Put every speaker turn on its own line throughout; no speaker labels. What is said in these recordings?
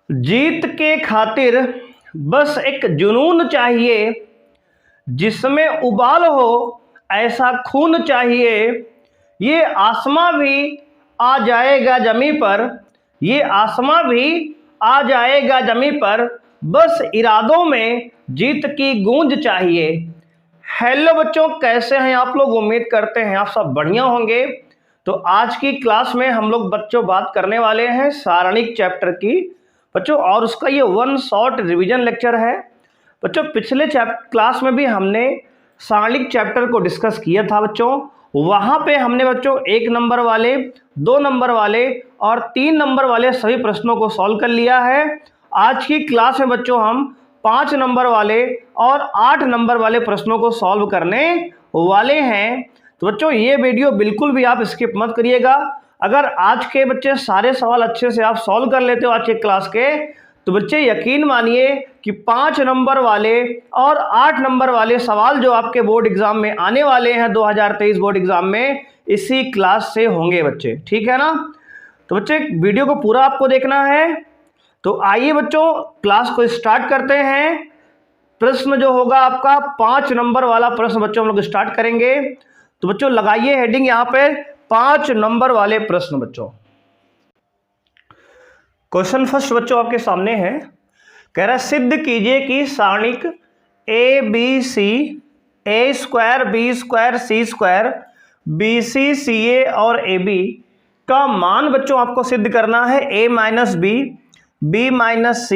जीत के खातिर बस एक जुनून चाहिए, जिसमें उबाल हो ऐसा खून चाहिए। ये आसमां भी आ जाएगा जमी पर, ये आसमां भी आ जाएगा जमी पर, बस इरादों में जीत की गूंज चाहिए। हेलो बच्चों, कैसे हैं आप लोग? उम्मीद करते हैं आप सब बढ़िया होंगे। तो आज की क्लास में हम लोग बच्चों बात करने वाले हैं सारणिक चैप्टर की बच्चों, और उसका ये वन शॉर्ट रिवीजन लेक्चर है बच्चों। पिछले क्लास में भी हमने सारणिक चैप्टर को डिस्कस किया था बच्चों। वहां पे हमने बच्चों 1 नंबर वाले, 2 नंबर वाले और 3 नंबर वाले सभी प्रश्नों को सॉल्व कर लिया है। आज की क्लास में बच्चों हम 5 नंबर वाले और 8 नंबर वाले प्रश्नों को सॉल्व करने वाले हैं। तो बच्चों ये वीडियो बिल्कुल भी आप स्किप मत करिएगा। अगर आज के बच्चे सारे सवाल अच्छे से आप सॉल्व कर लेते हो आज के क्लास के, तो बच्चे यकीन मानिए कि 5 नंबर वाले और 8 नंबर वाले सवाल जो आपके बोर्ड एग्जाम में आने वाले हैं 2023 बोर्ड एग्जाम में, इसी क्लास से होंगे बच्चे, ठीक है ना। तो बच्चे वीडियो को पूरा आपको देखना है। तो आइए बच्चों क्लास को स्टार्ट करते हैं। प्रश्न जो होगा आपका 5 नंबर वाला प्रश्न बच्चों हम लोग स्टार्ट करेंगे। तो बच्चों लगाइए हेडिंग यहाँ पे 5 नंबर वाले प्रश्न बच्चों। क्वेश्चन फर्स्ट बच्चों आपके सामने है, कह रहा है सिद्ध कीजिए कि सारणिक A B C A square B square C square B C C A और ए बी का मान बच्चों आपको सिद्ध करना है A minus B minus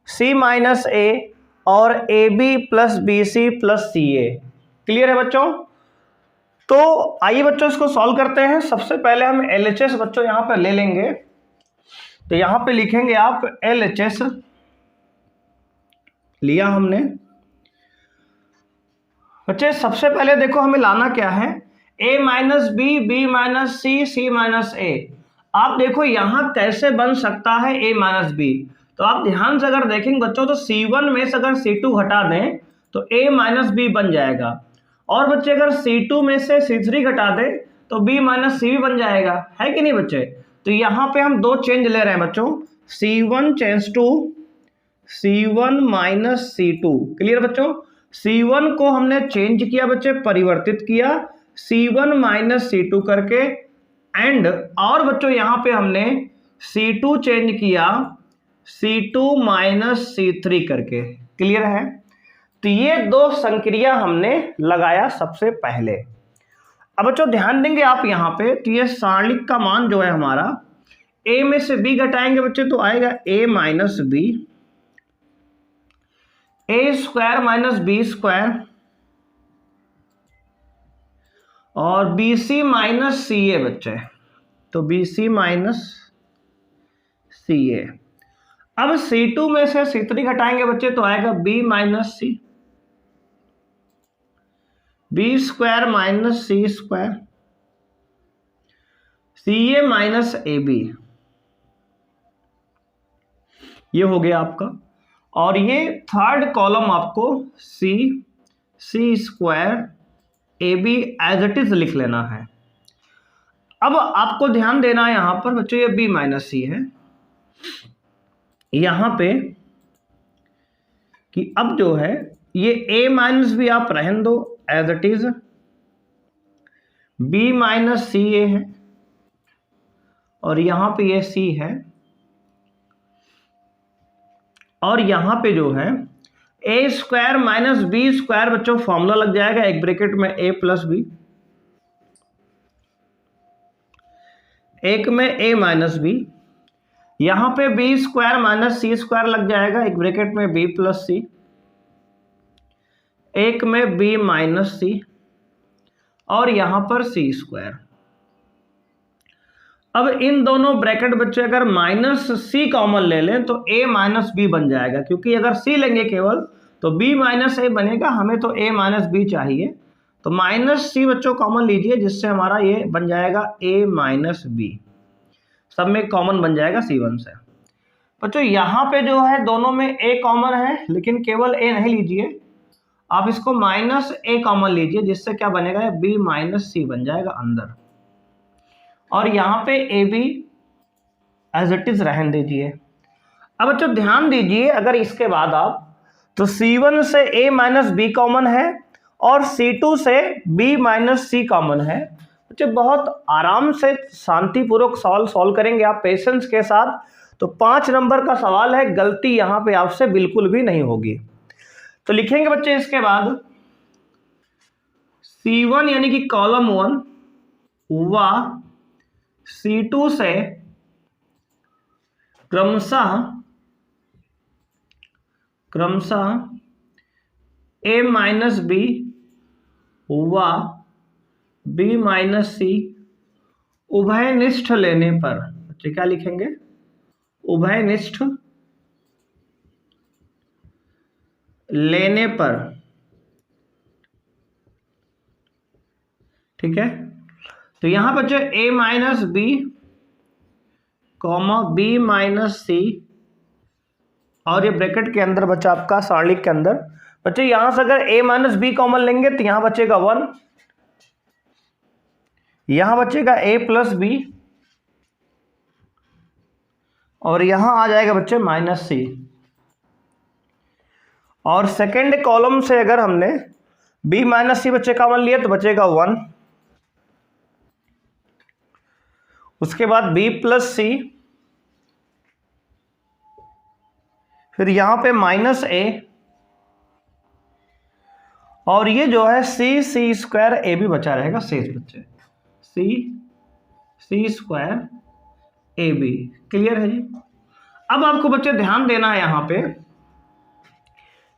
C minus A और A B plus B C plus C A. Clear है बच्चों? तो आइए बच्चों इसको सॉल्व करते हैं। सबसे पहले हम LHS बच्चों यहां पर ले लेंगे। तो यहां पे लिखेंगे आप LHS, लिया हमने बच्चे। सबसे पहले देखो हमें लाना क्या है, a minus B minus C minus A. आप देखो यहां कैसे बन सकता है a माइनस बी। तो आप ध्यान से अगर देखेंगे बच्चों, तो C1 में से अगर C2 हटा दें तो a माइनस बी बन जाएगा। और बच्चे अगर C2 में से C3 घटा दें तो b माइनस सी भी बन जाएगा, है कि नहीं बच्चे। तो यहाँ पे हम 2 चेंज ले रहे हैं बच्चों, C1 change to C1 minus C2। Clear बच्चों? C1 को हमने चेंज किया बच्चे, परिवर्तित किया C1 माइनस C2 करके, एंड और बच्चों यहाँ पे हमने C2 चेंज किया C2 माइनस C3 करके। क्लियर है? तो ये 2 संक्रिया हमने लगाया सबसे पहले। अब बच्चों ध्यान देंगे आप यहाँ पे, तो ये सारणिक का मान जो है हमारा, a में से b घटाएंगे बच्चे तो आएगा a minus B, A square minus B square और B C minus C A बच्चे। तो बी सी माइनस सी ए। अब C2 में से C3 घटाएंगे बच्चे तो आएगा b minus C, B square minus C square, C A minus A B. ये हो गया आपका। और ये थर्ड कॉलम आपको C square A B as it is लिख लेना है। अब आपको ध्यान देना है यहां पर बच्चों, ये b माइनस सी है यहां पे, कि अब जो है ये a माइनस बी आप रहने दो as it is, b minus C A है और यहां पे ये c है, और यहां पे जो है ए स्क्वायर माइनस बी स्क्वायर बच्चों फॉर्मूला लग जाएगा एक ब्रैकेट में a प्लस बी, एक में a माइनस बी, यहां पे B square minus C square लग जाएगा एक ब्रैकेट में b प्लस सी, एक में b माइनस सी और यहां पर c स्क्वायर। अब इन दोनों ब्रैकेट बच्चे अगर माइनस सी कॉमन ले लें तो a माइनस बी बन जाएगा, क्योंकि अगर c लेंगे केवल तो b माइनस ए बनेगा, हमें तो a माइनस बी चाहिए। तो माइनस सी बच्चों कॉमन लीजिए, जिससे हमारा ये बन जाएगा a माइनस बी, सब में कॉमन बन जाएगा C1 से। बच्चों यहाँ पे जो है दोनों में a कॉमन है, लेकिन केवल a नहीं लीजिए, आप इसको माइनस a कॉमन लीजिए, जिससे क्या बनेगा, b माइनस सी बन जाएगा अंदर। और यहाँ पे A B as it is रहने दीजिए। अब बच्चों ध्यान दीजिए, अगर इसके बाद आप तो C1 से A माइनस बी कॉमन है और C2 से B माइनस सी कॉमन है। बच्चों बहुत आराम से शांतिपूर्वक सवाल सॉल्व करेंगे आप पेशेंस के साथ, तो 5 नंबर का सवाल है, गलती यहाँ पे आपसे बिल्कुल भी नहीं होगी। तो लिखेंगे बच्चे इसके बाद C1 यानी कि कॉलम 1 व C2 से क्रमशः A माइनस बी व B माइनस सी उभयनिष्ठ लेने पर, बच्चे क्या लिखेंगे, उभयनिष्ठ लेने पर, ठीक है। तो यहां बच्चे A minus B comma B minus C, और ये ब्रैकेट के अंदर बच्चा आपका सारणिक के अंदर, बच्चे यहां से अगर A माइनस बी कॉमन लेंगे तो यहां बचेगा 1, यहां बचेगा A प्लस बी, और यहां आ जाएगा बच्चे माइनस सी। और सेकेंड कॉलम से अगर हमने B माइनस सी बच्चे कॉमन लिए तो बचेगा 1, उसके बाद B प्लस सी, फिर यहां पे माइनस A, और ये जो है सी स्क्वायर ए भी बचा रहेगा शेष बच्चे, सी स्क्वायर ए बी। क्लियर है जी। अब आपको बच्चे ध्यान देना है यहां पे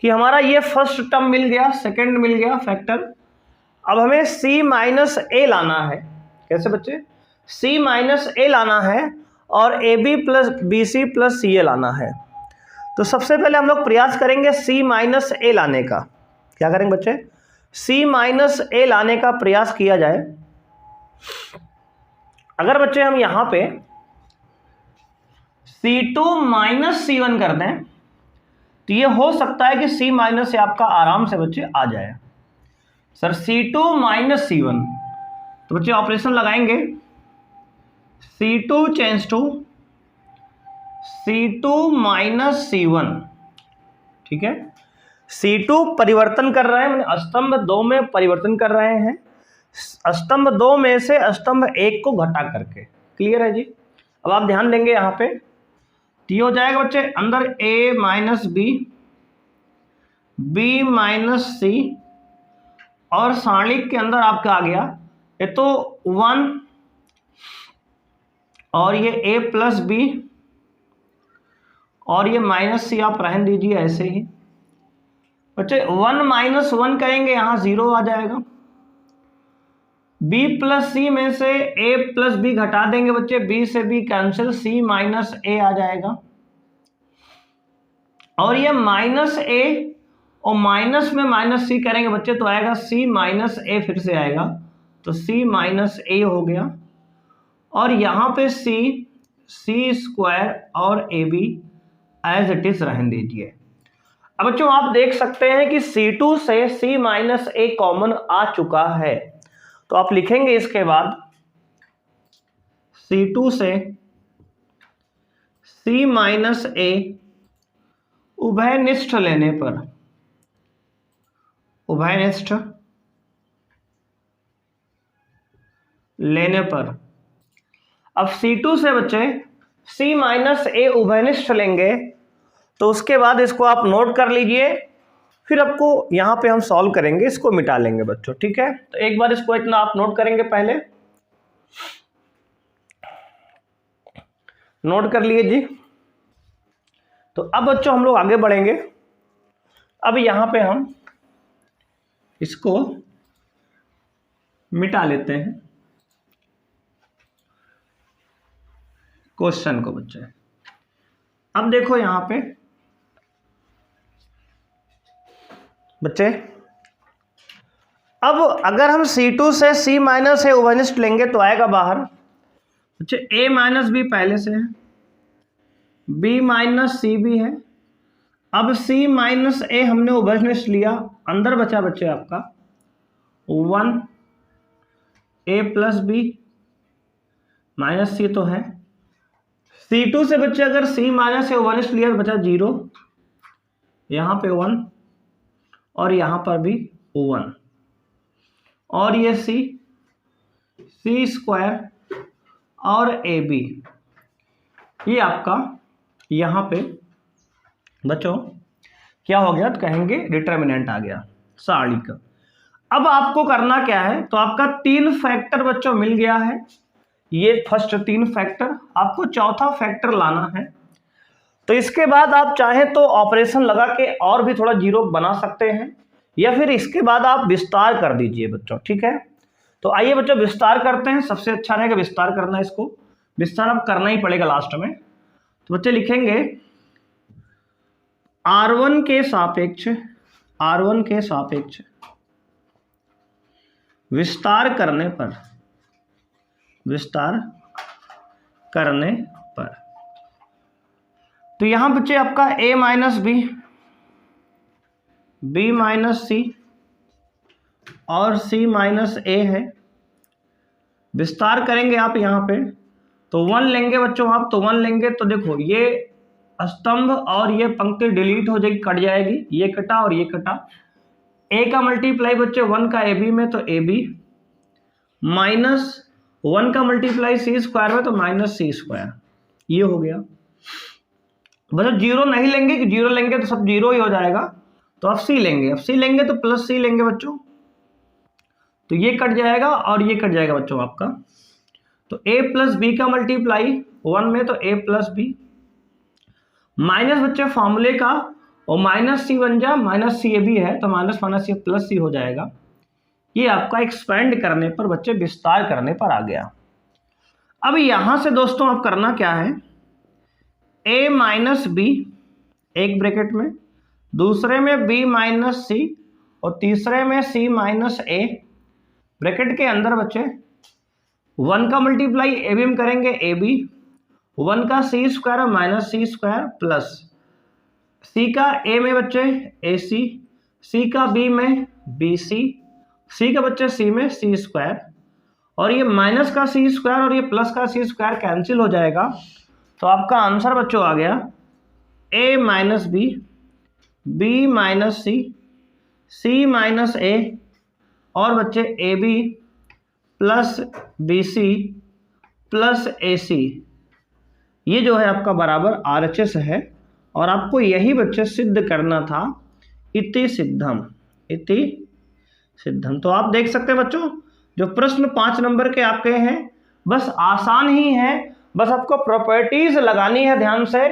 कि हमारा ये फर्स्ट टर्म मिल गया, सेकंड मिल गया फैक्टर। अब हमें C माइनस ए लाना है। कैसे बच्चे, C माइनस ए लाना है और AB plus B C plus C A लाना है। तो सबसे पहले हम लोग प्रयास करेंगे C माइनस ए लाने का। क्या करेंगे बच्चे, C माइनस ए लाने का प्रयास किया जाए। अगर बच्चे हम यहां पे C2 माइनस C1 कर दें तो ये हो सकता है कि C माइनस से आपका आराम से बच्चे आ जाए। सर C2 माइनस C1, तो बच्चे ऑपरेशन लगाएंगे, C2 change to C2 minus C1, ठीक है। C2 परिवर्तन कर रहे हैं, स्तंभ 2 में परिवर्तन कर रहे हैं, स्तंभ 2 में से स्तंभ 1 को घटा करके। क्लियर है जी। अब आप ध्यान देंगे यहां पे, तो ये हो जाएगा बच्चे अंदर A minus B, B minus C, और सारणिक के अंदर आपका आ गया ये तो 1, और ये A प्लस बी, और ये माइनस सी आप रहने दीजिए ऐसे ही। बच्चे 1 माइनस 1 करेंगे, यहां 0 आ जाएगा। B प्लस सी में से A प्लस बी घटा देंगे बच्चे, B से B cancel, C minus A आ जाएगा। और ये माइनस A और माइनस में माइनस C करेंगे बच्चे तो आएगा C माइनस A, फिर से आएगा तो C माइनस A हो गया। और यहां पे C स्क्वायर और AB एज इट इज रहने दीजिए। अब बच्चों आप देख सकते हैं कि C2 से C माइनस A कॉमन आ चुका है, तो आप लिखेंगे इसके बाद C2 से C माइनस A उभयनिष्ठ लेने पर, उभयनिष्ठ लेने पर। अब C2 से बच्चे C माइनस A उभयनिष्ठ लेंगे तो उसके बाद इसको आप नोट कर लीजिए, फिर आपको यहां पे हम सॉल्व करेंगे, इसको मिटा लेंगे बच्चों, ठीक है। तो एक बार इसको इतना आप नोट करेंगे, पहले नोट कर लिए जी। तो अब बच्चों हम लोग आगे बढ़ेंगे। अब यहां पे हम इसको मिटा लेते हैं क्वेश्चन को बच्चे। अब देखो यहां पे बच्चे, अब अगर हम C2 से C माइनस A उभयनिष्ठ लेंगे तो आएगा बाहर बच्चे A माइनस बी पहले से है, B माइनस सी भी है। अब C माइनस A हमने उभयनिष्ठ लिया, अंदर बचा बच्चे आपका 1 A प्लस बी माइनस सी तो है, C2 से बच्चे अगर C माइनस या 1 लिया तो बचा 0, यहाँ पे 1 और यहाँ पर भी 1, और ये C स्क्वायर और AB, ये आपका यहाँ पे बच्चों क्या हो गया, तो कहेंगे डिटर्मिनेंट आ गया सारणी का। अब आपको करना क्या है, तो आपका 3 फैक्टर बच्चों मिल गया है, ये फर्स्ट 3 फैक्टर, आपको चौथा फैक्टर लाना है। तो इसके बाद आप चाहें तो ऑपरेशन लगा के और भी थोड़ा जीरो बना सकते हैं, या फिर इसके बाद आप विस्तार कर दीजिए बच्चों, ठीक है। तो आइए बच्चों विस्तार करते हैं, सबसे अच्छा रहेगा विस्तार करना, इसको विस्तार अब करना ही पड़ेगा लास्ट में। तो बच्चे लिखेंगे R1 के सापेक्ष विस्तार करने पर, तो यहां बच्चे आपका A minus B minus C और C माइनस A है। विस्तार करेंगे आप यहाँ पे तो 1 लेंगे बच्चों आप, तो 1 लेंगे तो देखो ये स्तंभ और ये पंक्ति डिलीट हो जाएगी, कट जाएगी, ये कटा और ये कटा। A का मल्टीप्लाई बच्चे 1 का AB में तो AB, माइनस 1 का मल्टीप्लाई C स्क्वायर में तो माइनस C स्क्वायर, ये हो गया। बच्चों 0 नहीं लेंगे कि 0 लेंगे तो सब 0 ही हो जाएगा, तो अब C लेंगे, अब C लेंगे तो प्लस C लेंगे बच्चों, तो ये कट जाएगा और ये कट जाएगा बच्चों आपका। तो A प्लस B का मल्टीप्लाई 1 में तो A प्लस B, माइनस बच्चे फॉर्मूले का, और माइनस C बन जा, माइनस C भी है तो minus minus C plus C हो जाएगा। ये आपका एक्सपेंड करने पर बच्चे विस्तार करने पर आ गया। अब यहां से दोस्तों आप करना क्या है, A माइनस B एक ब्रैकेट में, दूसरे में B माइनस C और तीसरे में C माइनस A, ब्रैकेट के अंदर बच्चे 1 का मल्टीप्लाई AB में करेंगे AB, 1 का C स्क्वायर और minus C square plus C का A में बच्चे AC, C का B में BC, C का बच्चे C में C स्क्वायर, और ये माइनस का C स्क्वायर और ये प्लस का C स्क्वायर कैंसिल हो जाएगा। तो आपका आंसर बच्चों आ गया A minus B, B minus C, C minus A और बच्चे AB plus BC plus AC, ये जो है आपका बराबर RHS है। और आपको यही बच्चे सिद्ध करना था, इति सिद्धम। तो आप देख सकते हैं बच्चों जो प्रश्न 5 नंबर के आपके हैं, बस आसान ही है, बस आपको प्रॉपर्टीज लगानी है ध्यान से,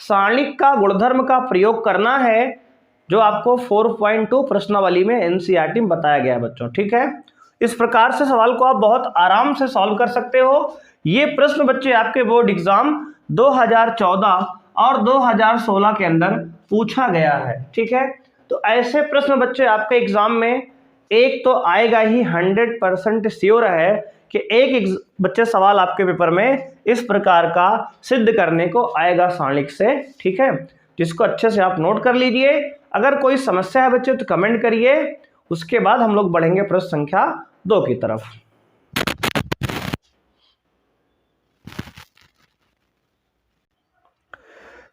सारणिक का गुणधर्म का प्रयोग करना है, जो आपको 4.2 प्रश्नावली में NCERT में बताया गया है बच्चों, ठीक है। इस प्रकार से सवाल को आप बहुत आराम से सॉल्व कर सकते हो। ये प्रश्न बच्चे आपके बोर्ड एग्जाम 2014 और 2016 के अंदर पूछा गया है, ठीक है। तो ऐसे प्रश्न बच्चे आपके एग्जाम में एक तो आएगा ही, 100% श्योर है कि एक बच्चे सवाल आपके पेपर में इस प्रकार का सिद्ध करने को आएगा सारणिक से, ठीक है। जिसको अच्छे से आप नोट कर लीजिए। अगर कोई समस्या है बच्चे तो कमेंट करिए, उसके बाद हम लोग बढ़ेंगे प्रश्न संख्या 2 की तरफ।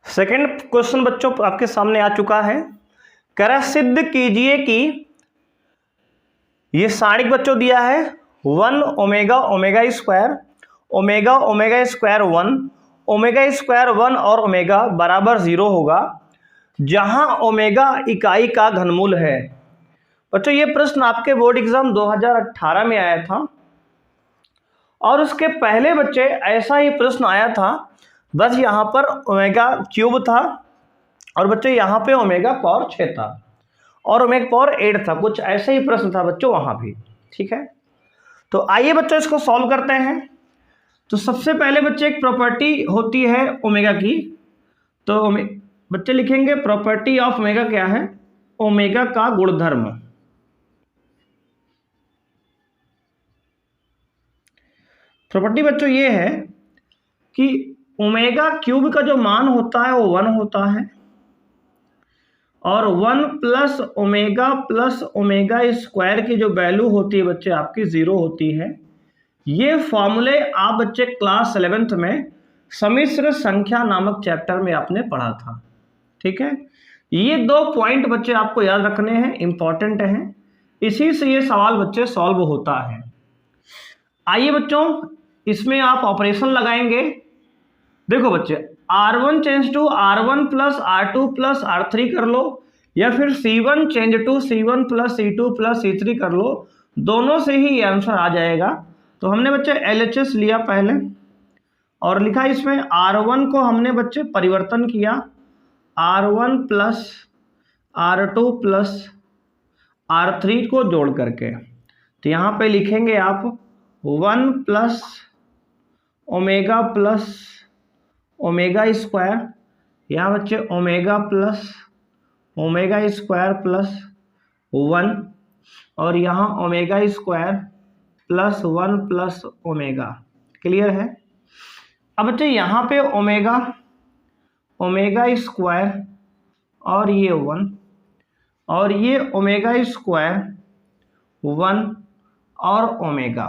सेकंड क्वेश्चन बच्चों आपके सामने आ चुका है। कह रहा सिद्ध कीजिए कि ये सारणिक बच्चों दिया है 1 omega omega square 1 omega square 1 और ओमेगा बराबर 0 होगा, जहां ओमेगा इकाई का घनमूल है। बच्चों ये प्रश्न आपके बोर्ड एग्जाम 2018 में आया था, और उसके पहले बच्चे ऐसा ही प्रश्न आया था, बस यहाँ पर ओमेगा क्यूब था और बच्चे यहाँ पे ओमेगा पावर 6 था और ओमेगा पावर 8 था, कुछ ऐसे ही प्रश्न था बच्चों वहाँ भी, ठीक है। तो आइए बच्चों इसको सॉल्व करते हैं। तो सबसे पहले बच्चे एक प्रॉपर्टी होती है ओमेगा की, तो बच्चे लिखेंगे प्रॉपर्टी ऑफ ओमेगा क्या है, ओमेगा का गुणधर्म। प्रॉपर्टी बच्चों ये है कि ओमेगा क्यूब का जो मान होता है वो 1 होता है, और 1 प्लस ओमेगा स्क्वायर की जो वैल्यू होती है बच्चे आपकी 0 होती है। ये फॉर्मूले आप बच्चे क्लास 11th में सम्मिश्र संख्या नामक चैप्टर में आपने पढ़ा था। ठीक है, ये 2 पॉइंट बच्चे आपको याद रखने हैं, इंपॉर्टेंट हैं, इसी से ये सवाल बच्चे सॉल्व होता है। आइए बच्चों, इसमें आप ऑपरेशन लगाएंगे। देखो बच्चे, R1 change to R1 plus R2 plus R3 कर लो, या फिर C1 change to C1 plus C2 plus C3 कर लो, दोनों से ही ये आंसर आ जाएगा। तो हमने बच्चे LHS लिया पहले और लिखा इसमें R1 को हमने बच्चे परिवर्तन किया R1 plus R2 plus R3 को जोड़ करके। तो यहाँ पे लिखेंगे आप 1 plus omega plus omega square, यहाँ बच्चे omega plus omega square plus 1, और यहाँ omega square plus 1 plus omega. Clear है? अब बच्चे यहाँ पे ओमेगा ओमेगा स्क्वायर और ये 1, और ये ओमेगा स्क्वायर 1 और ओमेगा।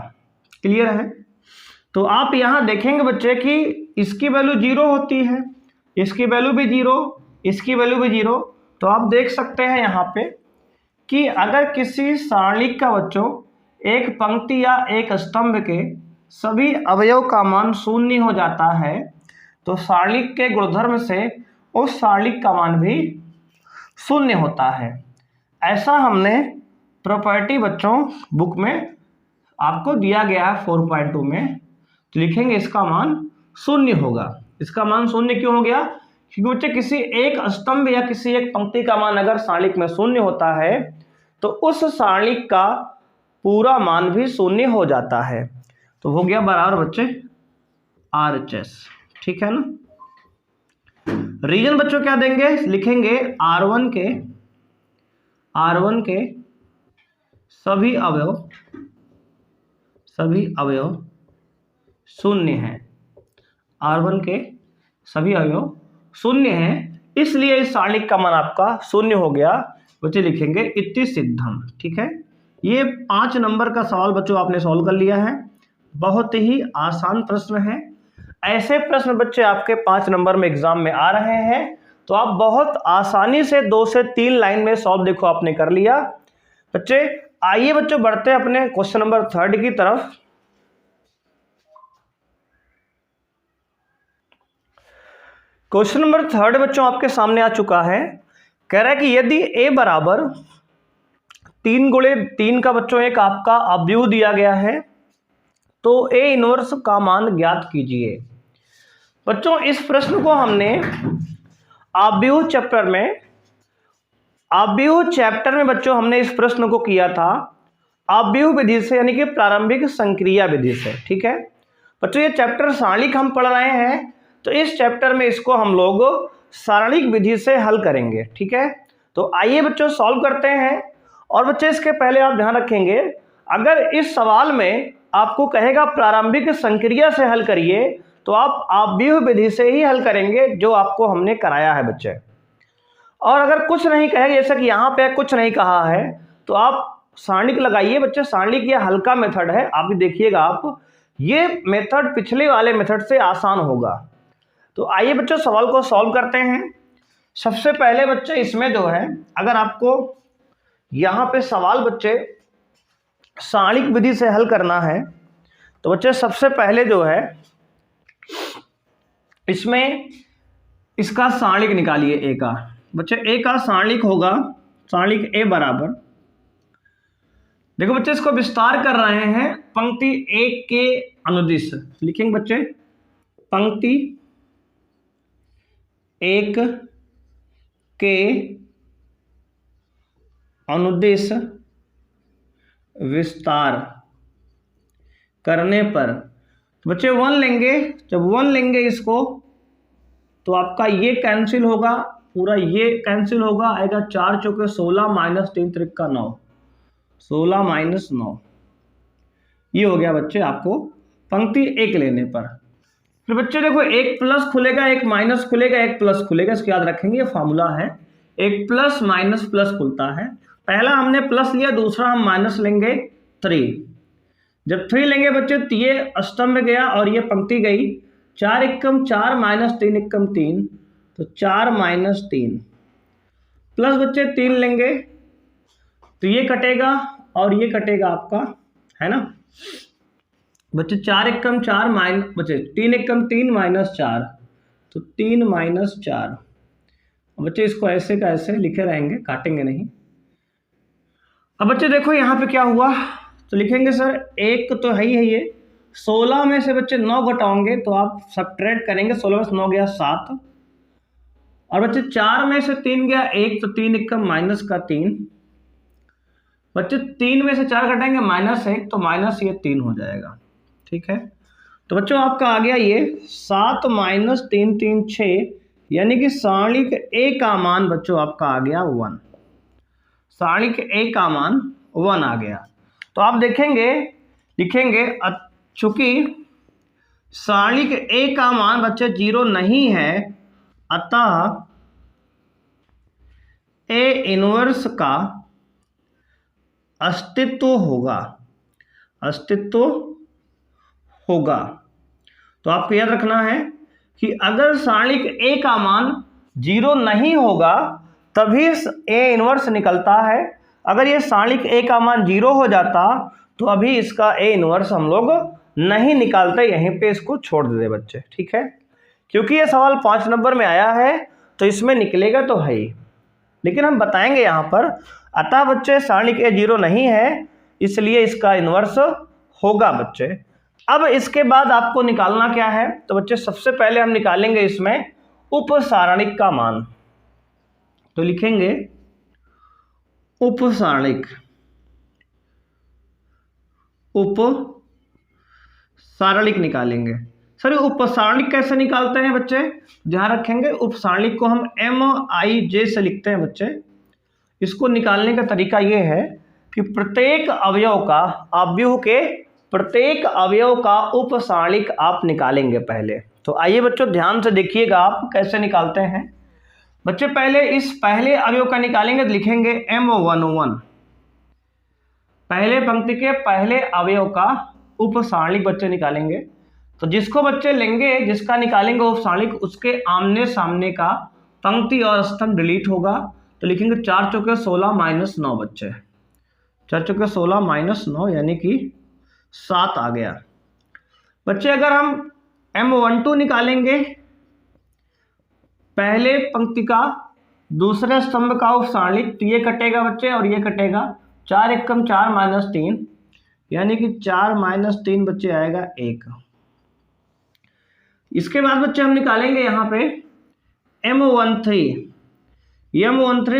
क्लियर है? तो आप यहाँ देखेंगे बच्चे कि इसकी वैल्यू 0 होती है, इसकी वैल्यू भी 0, इसकी वैल्यू भी 0। तो आप देख सकते हैं यहाँ पे कि अगर किसी सारणिक का बच्चों एक पंक्ति या एक स्तंभ के सभी अवयव का मान 0 हो जाता है, तो सारणिक के गुणधर्म से उस सारणिक का मान भी 0 होता है। ऐसा हमने प्रॉपर्टी बच्चों बुक में आपको दिया गया है 4.2 में। तो लिखेंगे इसका मान 0 होगा। इसका मान 0 क्यों हो गया? क्योंकि बच्चे किसी एक स्तंभ या किसी एक पंक्ति का मान अगर सारणिक में 0 होता है तो उस सारणिक का पूरा मान भी 0 हो जाता है। तो हो गया बराबर बच्चे RHS। ठीक है ना? रीजन बच्चों क्या देंगे? लिखेंगे R1 के सभी अवयव 0 हैं। R1 के सभी अवयव 0 हैं, इसलिए इस सारणिक का मान आपका 0 हो गया। बच्चे लिखेंगे इति सिद्धम। ठीक है, ये 5 नंबर का सवाल बच्चों आपने सॉल्व कर लिया है। बहुत ही आसान प्रश्न है। ऐसे प्रश्न बच्चे आपके 5 नंबर में एग्जाम में आ रहे हैं, तो आप बहुत आसानी से 2 से 3 लाइन में सॉल्व देखो आपने कर लिया। बच्चे आइए बच्चों बढ़ते हैं अपने क्वेश्चन नंबर 3 की तरफ। क्वेश्चन नंबर 3 बच्चों आपके सामने आ चुका है। कह रहा है कि यदि a बराबर 3 गुणे 3 का बच्चों एक आपका अवयव दिया गया है तो a इनवर्स का मान ज्ञात कीजिए। बच्चों इस प्रश्न को हमने अवयव चैप्टर में बच्चों हमने इस प्रश्न को किया था अवयव विधि से, यानी कि प्रारंभिक संक्रिया विधि से। ठीक है बच्चों, ये चैप्टर सारणिक हम पढ़ रहे हैं, तो इस चैप्टर में इसको हम लोग सारणिक विधि से हल करेंगे। ठीक है, तो आइए बच्चों सॉल्व करते हैं। और बच्चे इसके पहले आप ध्यान रखेंगे, अगर इस सवाल में आपको कहेगा प्रारंभिक संक्रिया से हल करिए, तो आप अवयव विधि से ही हल करेंगे जो आपको हमने कराया है बच्चे। और अगर कुछ नहीं कहेगा, जैसा कि यहाँ पे कुछ नहीं कहा है, तो आप सारणिक लगाइए। बच्चे सारणिक ये हल्का मेथड है, आप भी देखिएगा, आप ये मेथड पिछले वाले मेथड से आसान होगा। तो आइए बच्चों सवाल को सॉल्व करते हैं। सबसे पहले बच्चे इसमें जो है, अगर आपको यहाँ पे सवाल बच्चे सारणिक विधि से हल करना है, तो बच्चे सबसे पहले जो है इसमें इसका सारणिक निकालिए a का। बच्चे a का सारणिक होगा, सारणिक a बराबर, देखो बच्चे इसको विस्तार कर रहे हैं पंक्ति 1 के अनुदिश। लिखेंगे बच्चे पंक्ति 1 के अनुदिश विस्तार करने पर, तो बच्चे 1 लेंगे। जब 1 लेंगे इसको, तो आपका ये कैंसिल होगा, पूरा ये कैंसिल होगा, आएगा 4 चौके 16 माइनस 3 त्रिक 9, 16 माइनस 9। ये हो गया बच्चे आपको पंक्ति 1 लेने पर। फिर बच्चे देखो एक प्लस खुलेगा, एक माइनस खुलेगा, एक प्लस खुलेगा, इसको याद रखेंगे, ये फॉर्मूला है। एक प्लस माइनस प्लस खुलता है। पहला हमने प्लस लिया, दूसरा हम माइनस लेंगे 3। जब 3 लेंगे बच्चे तो ये स्तंभ गया और ये पंक्ति गई, 4 एकम 4 माइनस 3 एकम 3, तो 4 माइनस 3 प्लस बच्चे 3 लेंगे तो ये कटेगा और ये कटेगा आपका, है ना बच्चे। 4 एकम 4 माइनस बच्चे 3 एकम 3 माइनस 4, तो 3 माइनस 4। बच्चे इसको ऐसे का ऐसे लिखे रहेंगे, काटेंगे नहीं। अब बच्चे देखो यहाँ पे क्या हुआ, तो लिखेंगे सर एक तो है ही है ये, 16 में से बच्चे 9 घटाओगे तो आप सब्ट्रैक्ट करेंगे, 16 में से 9 गया 7, और बच्चे 4 में से 3 गया 1, तो 3 एकम माइनस का 3। बच्चे 3 में से 4 घटाएंगे -1, तो माइनस ये 3 हो जाएगा, ठीक है। तो बच्चों आपका आ गया ये 7 माइनस 3 3 6, यानी कि सारणी के ए का मान बच्चों आपका आ गया 1। सारणी के ए का मान 1 आ गया। तो आप देखेंगे लिखेंगे चूंकि सारणी के ए का मान बच्चे 0 नहीं है, अतः ए इनवर्स का अस्तित्व होगा, अस्तित्व होगा। तो आपको याद रखना है कि अगर सारणी के ए का मान 0 नहीं होगा तभी ए इनवर्स निकलता है। अगर ये सारणी के ए का मान 0 हो जाता तो अभी इसका ए इनवर्स हम लोग नहीं निकालते, यहीं पे इसको छोड़ देते बच्चे, ठीक है। क्योंकि ये सवाल 5 नंबर में आया है तो इसमें निकलेगा तो है ही, लेकिन हम बताएंगे यहाँ पर। अतः बच्चे सारणी के ए 0 नहीं है, इसलिए इसका इनवर्स होगा बच्चे। अब इसके बाद आपको निकालना क्या है, तो बच्चे सबसे पहले हम निकालेंगे इसमें उपसारणिक का मान। तो लिखेंगे उपसारणिक, उपसारणिक निकालेंगे। सर उपसारणिक कैसे निकालते हैं बच्चे, ध्यान रखेंगे उपसारणिक को हम MIJ से लिखते हैं बच्चे। इसको निकालने का तरीका ये है कि प्रत्येक अवयव का, आव्यूह के प्रत्येक अवयव का उपसारणिक आप निकालेंगे पहले। तो आइए बच्चों ध्यान से देखिएगा आप कैसे निकालते हैं। बच्चे पहले इस पहले अवयव का निकालेंगे तो लिखेंगे M11, पहले पंक्ति के पहले अवयव का उपसारणिक बच्चे निकालेंगे। तो जिसको बच्चे लेंगे, जिसका निकालेंगे उपसारणिक, उसके आमने सामने का पंक्ति और स्तंभ डिलीट होगा। तो लिखेंगे 4 चौके 16 माइनस 9 बच्चे, 4 चौके 16 माइनस 9 यानी कि 7 आ गया। बच्चे अगर हम M12 निकालेंगे, पहले पंक्ति का दूसरे स्तंभ का उपसारणिक, तो ये कटेगा बच्चे और ये कटेगा, 4 एकम 4 माइनस 3 यानी कि 4 माइनस 3 बच्चे आएगा 1। इसके बाद बच्चे हम निकालेंगे यहाँ पे M13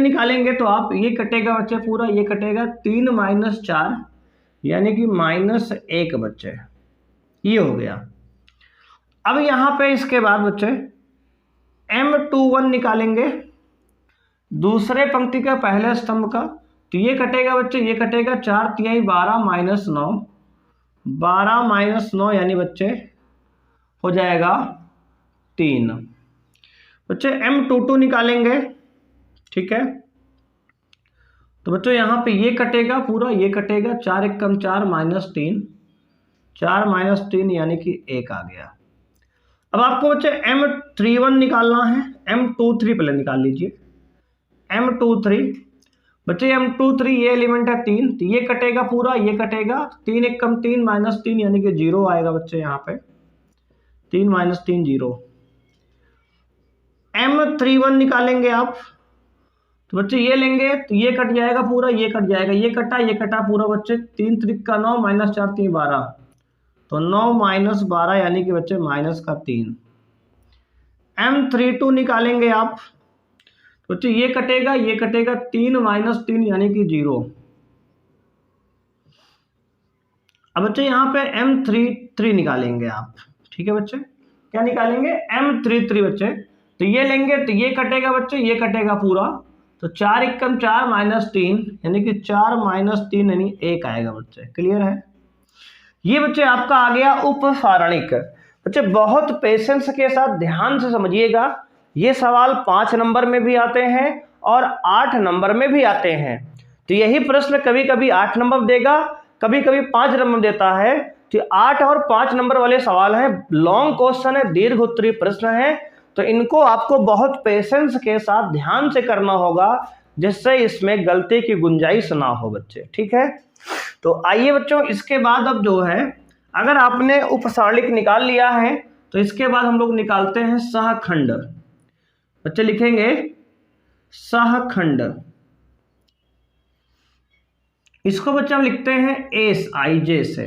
निकालेंगे तो आप ये कटेगा बच्चे पूरा, ये कटेगा 3 माइनस 4 यानी कि -1 बच्चे, ये हो गया। अब यहाँ पे इसके बाद बच्चे M21 निकालेंगे, दूसरे पंक्ति का पहले स्तंभ का, तो ये कटेगा बच्चे, ये कटेगा 4 तिहाई 12 माइनस 9, 12 माइनस 9 यानी बच्चे हो जाएगा 3। बच्चे M22 निकालेंगे, ठीक है। तो बच्चों यहाँ पे ये कटेगा पूरा, ये कटेगा, 4 एकम 4 माइनस 3, 4 माइनस 3 यानी कि 1 आ गया। अब आपको बच्चे M31 निकालना है। M23 पहले निकाल लीजिए। M23 बच्चे M23 ये एलिमेंट है 3, तो ये कटेगा पूरा, ये कटेगा, 3 एकम 3 माइनस 3 यानी कि 0 आएगा बच्चे यहाँ पे, 3 माइनस 3 0। M31 निकालेंगे आप, तो बच्चे ये लेंगे तो ये कट जाएगा पूरा, ये कट जाएगा, ये कटा पूरा बच्चे, 3 त्रिक का 9 माइनस 4 3 12, तो 9 माइनस 12 यानी कि बच्चे माइनस का 3। M32 निकालेंगे आप, तो बच्चे ये कटेगा, 3 माइनस 3 यानी कि 0। अब बच्चे यहाँ पे M33 निकालेंगे आप, ठीक है बच्चे, क्या निकालेंगे M33 बच्चे, तो ये लेंगे तो ये कटेगा बच्चे, ये कटेगा पूरा, तो 4 एकम 4 माइनस 3 यानी कि 4 माइनस 3 यानी 1 आएगा बच्चे, क्लियर है। ये बच्चे आपका आ गया उपसारणिक। बच्चे बहुत पेशेंस के साथ ध्यान से समझिएगा, ये सवाल 5 नंबर में भी आते हैं और 8 नंबर में भी आते हैं। तो यही प्रश्न कभी कभी 8 नंबर देगा, कभी कभी 5 नंबर देता है। तो 8 और 5 नंबर वाले सवाल हैं, लॉन्ग क्वेश्चन है, दीर्घ उत्तरीय प्रश्न है, तो इनको आपको बहुत पेशेंस के साथ ध्यान से करना होगा, जिससे इसमें गलती की गुंजाइश ना हो बच्चे, ठीक है। तो आइए बच्चों, इसके बाद अब जो है, अगर आपने उपसारणिक निकाल लिया है तो इसके बाद हम लोग निकालते हैं सहखंड। बच्चे लिखेंगे सहखंड, इसको बच्चे हम लिखते हैं एस आई जे से।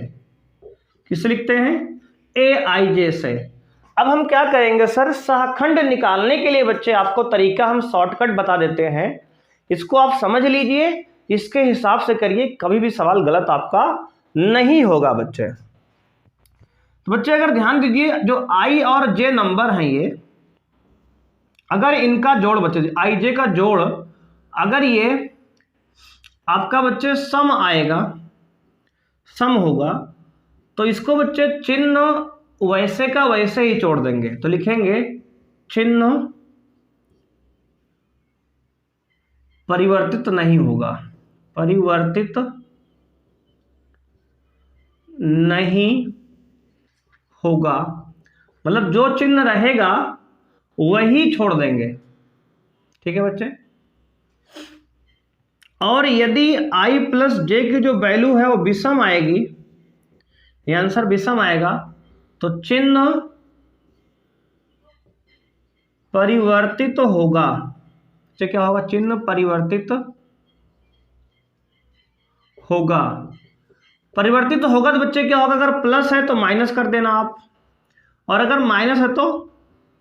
किससे लिखते हैं? ए आई जे से। अब हम क्या करेंगे सर, सहखंड निकालने के लिए बच्चे आपको तरीका हम शॉर्टकट बता देते हैं, इसको आप समझ लीजिए, इसके हिसाब से करिए, कभी भी सवाल गलत आपका नहीं होगा बच्चे। तो बच्चे अगर ध्यान दीजिए, जो आई और जे नंबर हैं ये, अगर इनका जोड़ बच्चे आई जे का जोड़ अगर ये आपका बच्चे सम आएगा, सम होगा, तो इसको बच्चे चिन्ह वैसे का वैसे ही छोड़ देंगे, तो लिखेंगे चिन्ह परिवर्तित नहीं होगा, परिवर्तित नहीं होगा, मतलब जो चिन्ह रहेगा वही छोड़ देंगे, ठीक है बच्चे। और यदि i प्लस जे की जो वैल्यू है वो विषम आएगी, ये आंसर विषम आएगा, तो चिन्ह परिवर्तित होगा, तो क्या होगा? चिन्ह परिवर्तित होगा। परिवर्तित होगा तो बच्चे क्या होगा, अगर प्लस है तो माइनस कर देना आप, और अगर माइनस है तो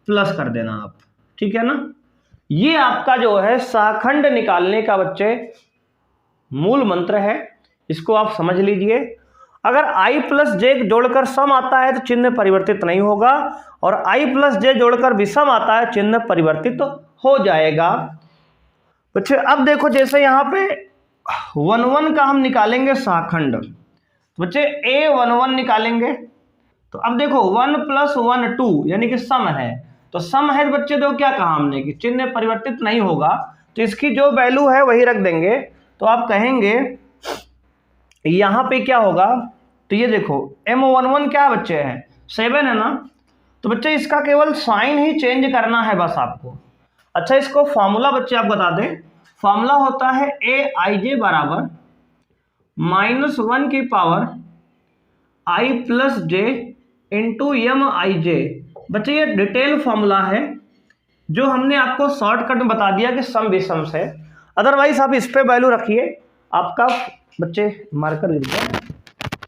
प्लस कर देना आप, ठीक है ना। ये आपका जो है सहखंड निकालने का बच्चे मूल मंत्र है, इसको आप समझ लीजिए। अगर i प्लस जे जोड़कर सम आता है तो चिन्ह परिवर्तित नहीं होगा, और i प्लस जे जोड़कर विषम आता है चिन्ह परिवर्तित हो जाएगा बच्चे। अब देखो, जैसे यहाँ पे 1 1 का हम निकालेंगे सहखंड, तो बच्चे a 1 1 निकालेंगे, तो अब देखो 1 + 1 2 यानी कि सम है, तो सम है बच्चे, तो क्या कहा हमने कि चिन्ह परिवर्तित नहीं होगा, तो इसकी जो वैल्यू है वही रख देंगे, तो आप कहेंगे यहाँ पे क्या होगा, तो ये देखो m11 क्या बच्चे है 7 है ना, तो बच्चे इसका केवल साइन ही चेंज करना है बस आपको। अच्छा, इसको फॉर्मूला बच्चे आप बता दें, फॉर्मूला होता है ए आई जे बराबर -1 की power i plus J into M I J. बच्चे ये डिटेल फॉर्मूला है जो हमने आपको शॉर्टकट में बता दिया कि सम विषम से, अदरवाइज आप इस पे वैल्यू रखिए, आपका बच्चे मार्कर गिर गया,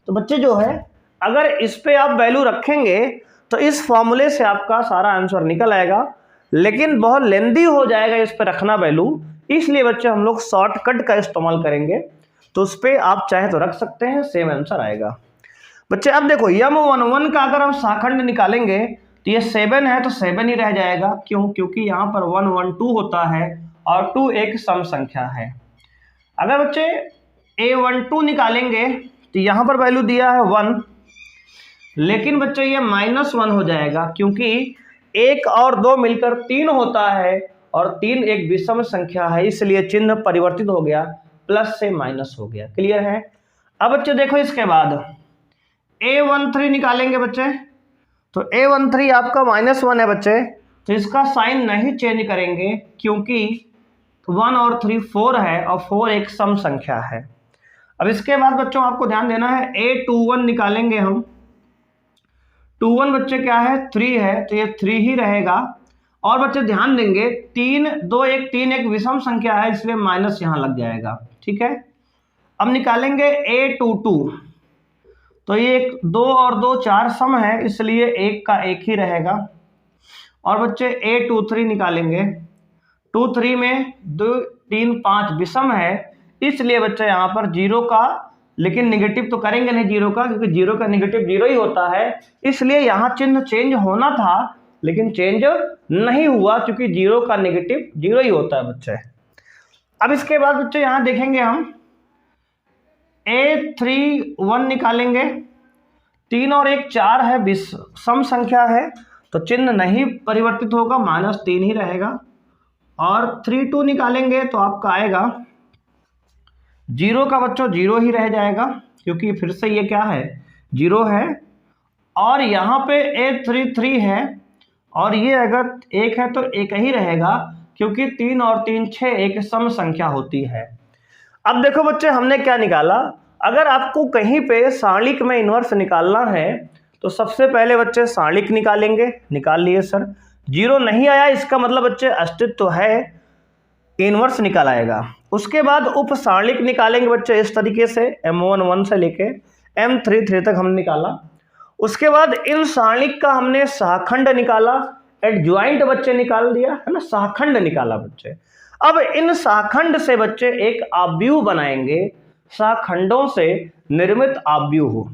तो बच्चे जो है अगर इस पे आप वैल्यू रखेंगे तो इस फॉर्मूले से आपका सारा आंसर निकल आएगा, लेकिन बहुत लेंदी हो जाएगा इस पे रखना वैल्यू, इसलिए बच्चे हम लोग शॉर्टकट का इस्तेमाल करेंगे, तो उस पर आप चाहे तो रख सकते हैं, सेम आंसर आएगा बच्चे। अब देखो m11 का अगर हम सहखंड निकालेंगे तो ये 7 है तो 7 ही रह जाएगा, क्यों? क्योंकि यहाँ पर 1 1 2 होता है और 2 एक सम संख्या है। अगर बच्चे a12 निकालेंगे तो यहाँ पर वैल्यू दिया है 1, लेकिन बच्चे ये -1 हो जाएगा, क्योंकि 1 और 2 मिलकर 3 होता है और 3 एक विषम संख्या है, इसलिए चिन्ह परिवर्तित हो गया, प्लस से माइनस हो गया। क्लियर है? अब बच्चे देखो, इसके बाद a13 निकालेंगे बच्चे, तो a13 आपका -1 है बच्चे, तो इसका साइन नहीं चेंज करेंगे, क्योंकि 1 और 3 4 है और 4 एक सम संख्या है। अब इसके बाद बच्चों आपको ध्यान देना है, a21 निकालेंगे हम, 21 बच्चे क्या है 3 है, तो ये 3 ही रहेगा, और बच्चे ध्यान देंगे 3 2 1 3 एक विषम संख्या है, इसलिए माइनस यहाँ लग जाएगा, ठीक है। अब निकालेंगे a22, तो ये 2 और 2 4 सम है, इसलिए 1 का 1 ही रहेगा, और बच्चे a23 निकालेंगे, 23 में 2 3 5 विषम है, इसलिए बच्चे यहाँ पर 0 का, लेकिन निगेटिव तो करेंगे नहीं 0 का, क्योंकि 0 का निगेटिव 0 ही होता है, इसलिए यहाँ चिन्ह चेंज होना था, लेकिन चेंज नहीं हुआ, क्योंकि 0 का निगेटिव 0 ही होता है बच्चे। अब इसके बाद बच्चे यहाँ देखेंगे हम a31 निकालेंगे, 3 और 1 4 है, सम संख्या है, तो चिन्ह नहीं परिवर्तित होगा, -3 ही रहेगा, और 32 निकालेंगे तो आपका आएगा 0 का बच्चों 0 ही रह जाएगा, क्योंकि फिर से ये क्या है 0 है, और यहाँ पे A33 है, और ये अगर 1 है तो 1 ही रहेगा, क्योंकि 3 और 3 6 एक सम संख्या होती है। अब देखो बच्चे, हमने क्या निकाला, अगर आपको कहीं पे सारणिक में इनवर्स निकालना है तो सबसे पहले बच्चे सारणिक निकालेंगे। निकाल लिए सर, 0 नहीं आया, इसका मतलब बच्चे अस्तित्व है, इनवर्स निकाल आएगा। उसके बाद उप सारणिक निकालेंगे बच्चे इस तरीके से, M11 से लेके M33 तक हमने निकाला। उसके बाद इन सारणिक का हमने सहखंड निकाला, एडज्वाइंट बच्चे निकाल दिया है ना, सहखंड निकाला बच्चे। अब इन सहखंड से बच्चे एक आव्यूह बनाएंगे, सहखंडों से निर्मित आव्यूह।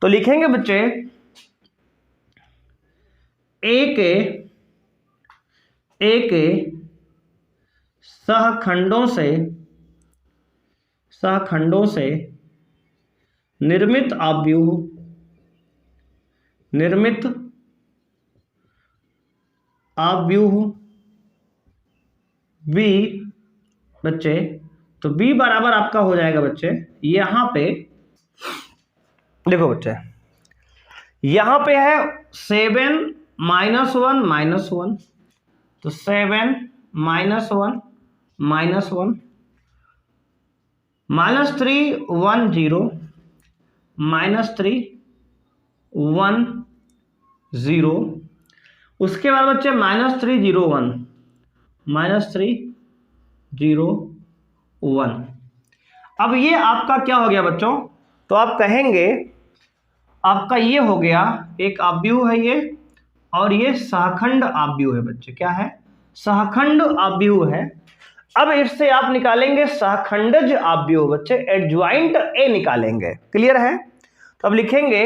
तो लिखेंगे बच्चे ए के सहखंडों से निर्मित आव्यूह बी बच्चे, तो बी बराबर आपका हो जाएगा बच्चे, यहां पे देखो बच्चे, यहां पे है 7 -1 -1, तो 7 -1 -1, -3 1 0, -3 1 0, उसके बाद बच्चे -3 0 1, -3 0 1। अब ये आपका क्या हो गया बच्चों, तो आप कहेंगे आपका ये हो गया एक आव्यूह है ये, और ये सहखंड आव्यूह है बच्चे। क्या है? सहखंड आव्यूह है। अब इससे आप निकालेंगे सहखंडज आव्यूह बच्चे, एडज्वाइंट ए निकालेंगे। क्लियर है? तो अब लिखेंगे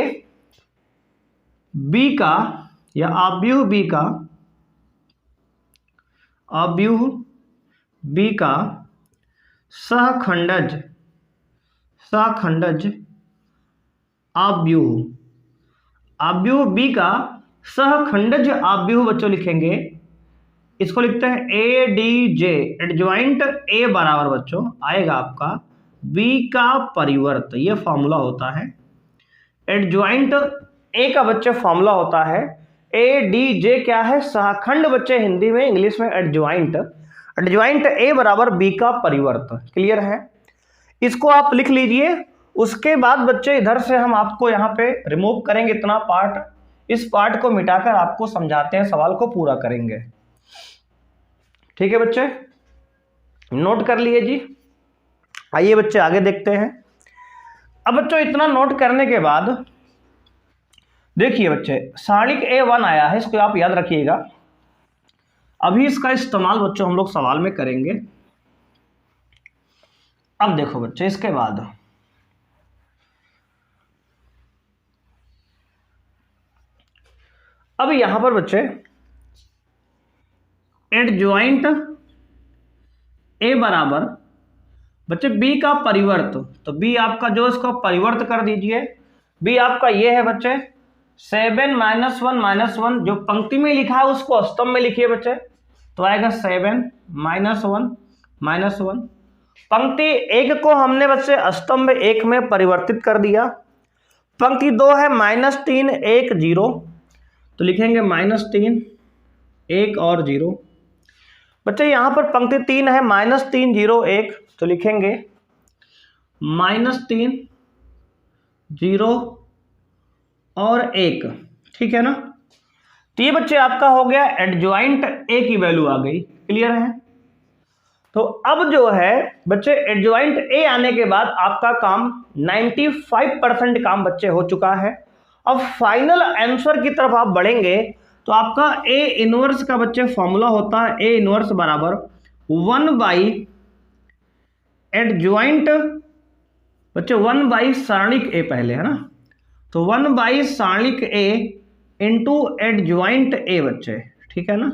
बी का, या आव्यूह बी का, आव्यूह बी का सहखंडज आव्यूह, आव्यूह बी का सहखंडज आव्यूह बच्चों लिखेंगे, इसको लिखते हैं ए डी जे, एडज्वाइंट ए बराबर बच्चों आएगा आपका बी का परिवर्त। ये फॉर्मूला होता है, एडज्वाइंट ए का बच्चे फॉर्मूला होता है, ए डी जे क्या है? सहखंड बच्चे हिंदी में, इंग्लिश में एडज्वाइंट, एडज्वाइंट ए बराबर बी का परिवर्त। क्लियर है? इसको आप लिख लीजिए। उसके बाद बच्चे इधर से हम आपको यहाँ पे रिमूव करेंगे इतना पार्ट, इस पार्ट को मिटाकर आपको समझाते हैं, सवाल को पूरा करेंगे। ठीक है बच्चे, नोट कर लिए जी। आइए बच्चे आगे देखते हैं। अब बच्चों इतना नोट करने के बाद देखिए बच्चे, सारणिक A1 आया है, इसको आप याद रखिएगा। अभी इसका इस्तेमाल बच्चों हम लोग सवाल में करेंगे। अब देखो बच्चे, इसके बाद अब यहां पर बच्चे एडज्वाइंट ए बराबर बच्चे बी का परिवर्त, तो बी आपका जो, इसको परिवर्त कर दीजिए। बी आपका ये है बच्चे 7 -1 -1, जो पंक्ति में लिखा है उसको स्तंभ में लिखिए बच्चे, तो आएगा 7 -1 -1। पंक्ति 1 को हमने बच्चे स्तंभ 1 में परिवर्तित कर दिया। पंक्ति 2 है -3 1 0, तो लिखेंगे -3 1 और 0। बच्चे यहां पर पंक्ति 3 है -3 0 1, तो लिखेंगे -3 0 और 1। ठीक है ना? तो ये बच्चे आपका हो गया एडज्वाइंट ए की वैल्यू आ गई। क्लियर है? तो अब जो है बच्चे एडज्वाइंट ए आने के बाद आपका काम 95% काम बच्चे हो चुका है। अब फाइनल आंसर की तरफ आप बढ़ेंगे तो आपका ए इनवर्स का बच्चे फॉर्मूला होता है, ए इनवर्स बराबर 1 एडज्वाइंट बच्चे 1 सारणिक ए पहले है ना, तो 1 सारणिक ए इंटू एडज्वाइंट ए बच्चे। ठीक है ना?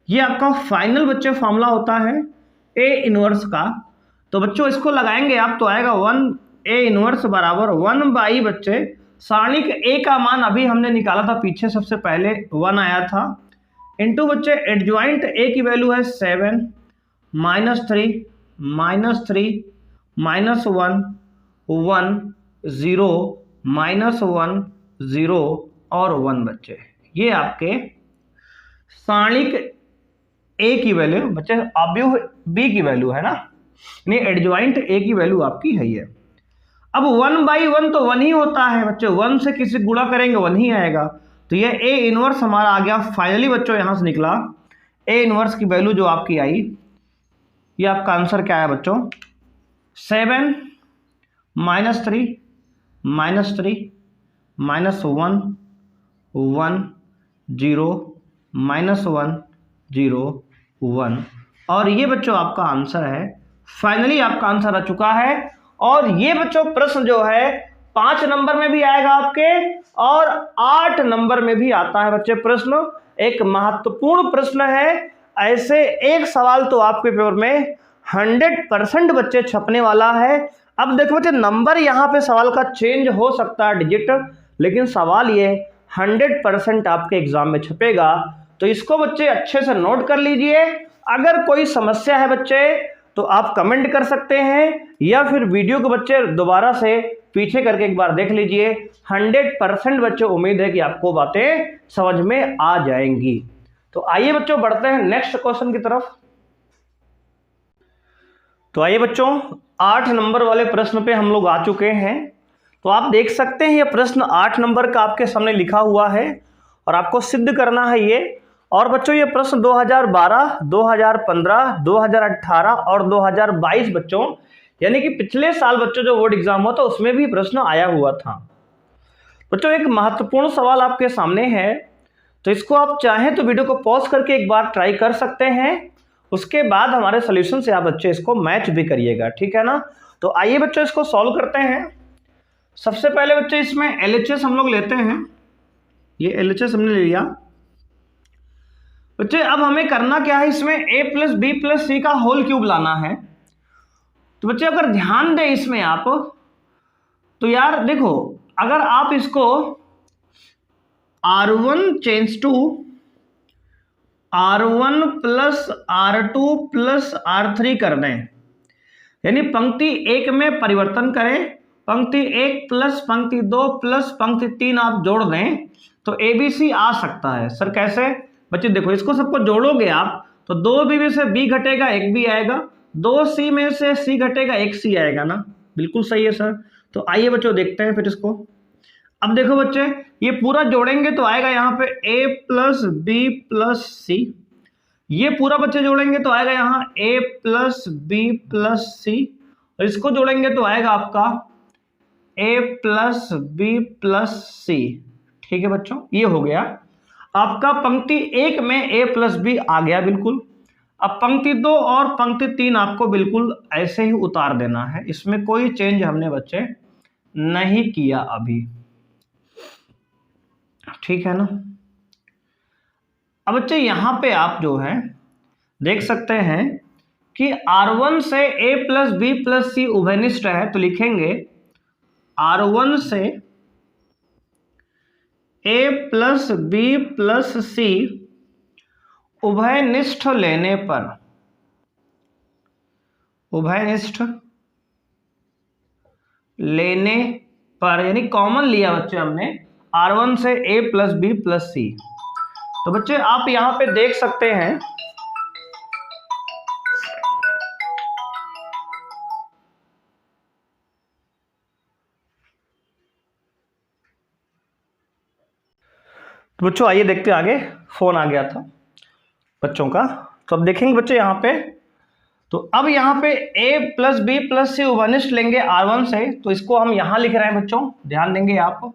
ये आपका फाइनल बच्चे फॉर्मूला होता है ए इनवर्स का। तो बच्चों इसको लगाएंगे आप, तो आएगा 1 ए इनवर्स बराबर 1 बच्चे सारणिक ए का मान अभी हमने निकाला था पीछे, सबसे पहले 1 आया था, इंटू बच्चे एडज्वाइंट ए की वैल्यू है 7 -3 -3 -1 1 0 -1 0 और 1 बच्चे, ये आपके सारणिक ए की वैल्यू बच्चे, अवयव बी की वैल्यू है ना, नहीं एडजॉइंट ए की वैल्यू आपकी है ये। अब 1/1 तो 1 ही होता है बच्चों, 1 से किसी गुणा करेंगे 1 ही आएगा, तो ये ए इनवर्स हमारा आ गया। फाइनली बच्चों यहां से निकला ए इनवर्स की वैल्यू जो आपकी आई, ये आपका आंसर क्या है बच्चों, 7 -3 -3 -1 1 0 -1 0 1, और ये बच्चों आपका आंसर है। फाइनली आपका आंसर आ चुका है। और ये बच्चों प्रश्न जो है 5 नंबर में भी आएगा आपके और 8 नंबर में भी आता है बच्चे प्रश्न, एक महत्वपूर्ण प्रश्न है। ऐसे एक सवाल तो आपके पेपर में 100% बच्चे छपने वाला है। अब देखो बच्चे नंबर यहाँ पे सवाल का चेंज हो सकता है डिजिट, लेकिन सवाल ये 100% आपके एग्जाम में छपेगा, तो इसको बच्चे अच्छे से नोट कर लीजिए। अगर कोई समस्या है बच्चे तो आप कमेंट कर सकते हैं, या फिर वीडियो को बच्चे दोबारा से पीछे करके एक बार देख लीजिए। 100% बच्चे उम्मीद है कि आपको बातें समझ में आ जाएंगी। तो आइए बच्चों बढ़ते हैं नेक्स्ट क्वेश्चन की तरफ। तो आइए बच्चों 8 नंबर वाले प्रश्न पे हम लोग आ चुके हैं। तो आप देख सकते हैं ये प्रश्न 8 नंबर का आपके सामने लिखा हुआ है और आपको सिद्ध करना है ये। और बच्चों ये प्रश्न 2012, 2015, 2018 और 2022 बच्चों, यानी कि पिछले साल बच्चों जो बोर्ड एग्जाम हुआ था उसमें भी प्रश्न आया हुआ था। बच्चों एक महत्वपूर्ण सवाल आपके सामने है, तो इसको आप चाहें तो वीडियो को पॉज करके एक बार ट्राई कर सकते हैं, उसके बाद हमारे सोल्यूशन से आप बच्चे इसको मैच भी करिएगा, ठीक है ना। तो आइए बच्चों इसको सॉल्व करते हैं। सबसे पहले बच्चे इसमें LHS हम लोग लेते हैं, ये LHS हमने ले लिया बच्चे। अब हमें करना क्या है, इसमें a + b + c का होल क्यूब लाना है। तो बच्चे अगर ध्यान दें इसमें आप, तो यार देखो अगर आप इसको R1 change to R1 + R2 + R3 कर दें, यानी पंक्ति 1 में परिवर्तन करें, पंक्ति 1 प्लस पंक्ति 2 प्लस पंक्ति 3 आप जोड़ दें तो ABC आ सकता है। सर कैसे बच्चे, देखो इसको सबको जोड़ोगे आप तो 2B में से B घटेगा 1B आएगा, 2C में से C घटेगा 1C आएगा ना, बिल्कुल सही है सर। तो आइए बच्चों देखते हैं फिर इसको। अब देखो बच्चे ये पूरा जोड़ेंगे तो आएगा यहाँ पे A + B + C, ये पूरा बच्चे जोड़ेंगे तो आएगा यहाँ A + B + C, और इसको जोड़ेंगे तो आएगा आपका A + B + C। ठीक है बच्चों, ये हो गया आपका पंक्ति 1 में A + B आ गया बिल्कुल। अब पंक्ति 2 और पंक्ति 3 आपको बिल्कुल ऐसे ही उतार देना है, इसमें कोई चेंज हमने बच्चे नहीं किया अभी, ठीक है ना। अब बच्चे यहां पे आप जो है देख सकते हैं कि R1 से A + B + C उभयनिष्ठ है, तो लिखेंगे R1 से A + B + C उभयनिष्ठ लेने पर, उभयनिष्ठ लेने पर यानी कॉमन लिया बच्चे हमने R1 से A + B + C। तो बच्चे आप यहां पे देख सकते हैं तो बच्चों आइए देखते हैं आगे, फोन आ गया था बच्चों का। तो अब देखेंगे बच्चे यहाँ पे, तो अब यहाँ पे A + B + C उभयनिष्ठ लेंगे R1 से, तो इसको हम यहाँ लिख रहे हैं बच्चों, ध्यान देंगे आप।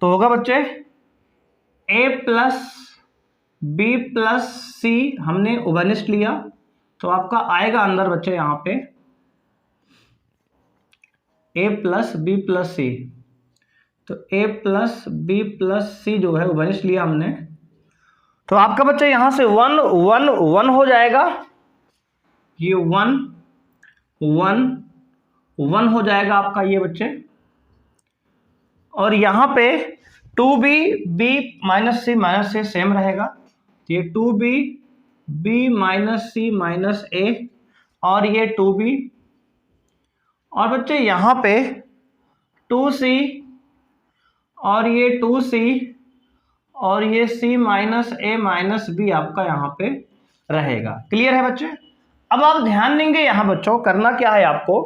तो होगा बच्चे A + B + C हमने उभयनिष्ठ लिया, तो आपका आएगा अंदर बच्चे यहाँ पे A + B + C, तो A + B + C जो है उभयनिष्ठ लिया हमने, तो आपका बच्चे यहां से 1 1 1 हो जाएगा, ये 1 1 1 हो जाएगा आपका ये बच्चे। और यहां पे 2B B - C सेम रहेगा, तो ये 2B B - C - A और ये 2B, और बच्चे यहां पे 2c और ये 2c और ये c minus a minus b आपका यहाँ पे रहेगा। क्लियर है बच्चे? अब आप ध्यान देंगे यहाँ बच्चों, करना क्या है आपको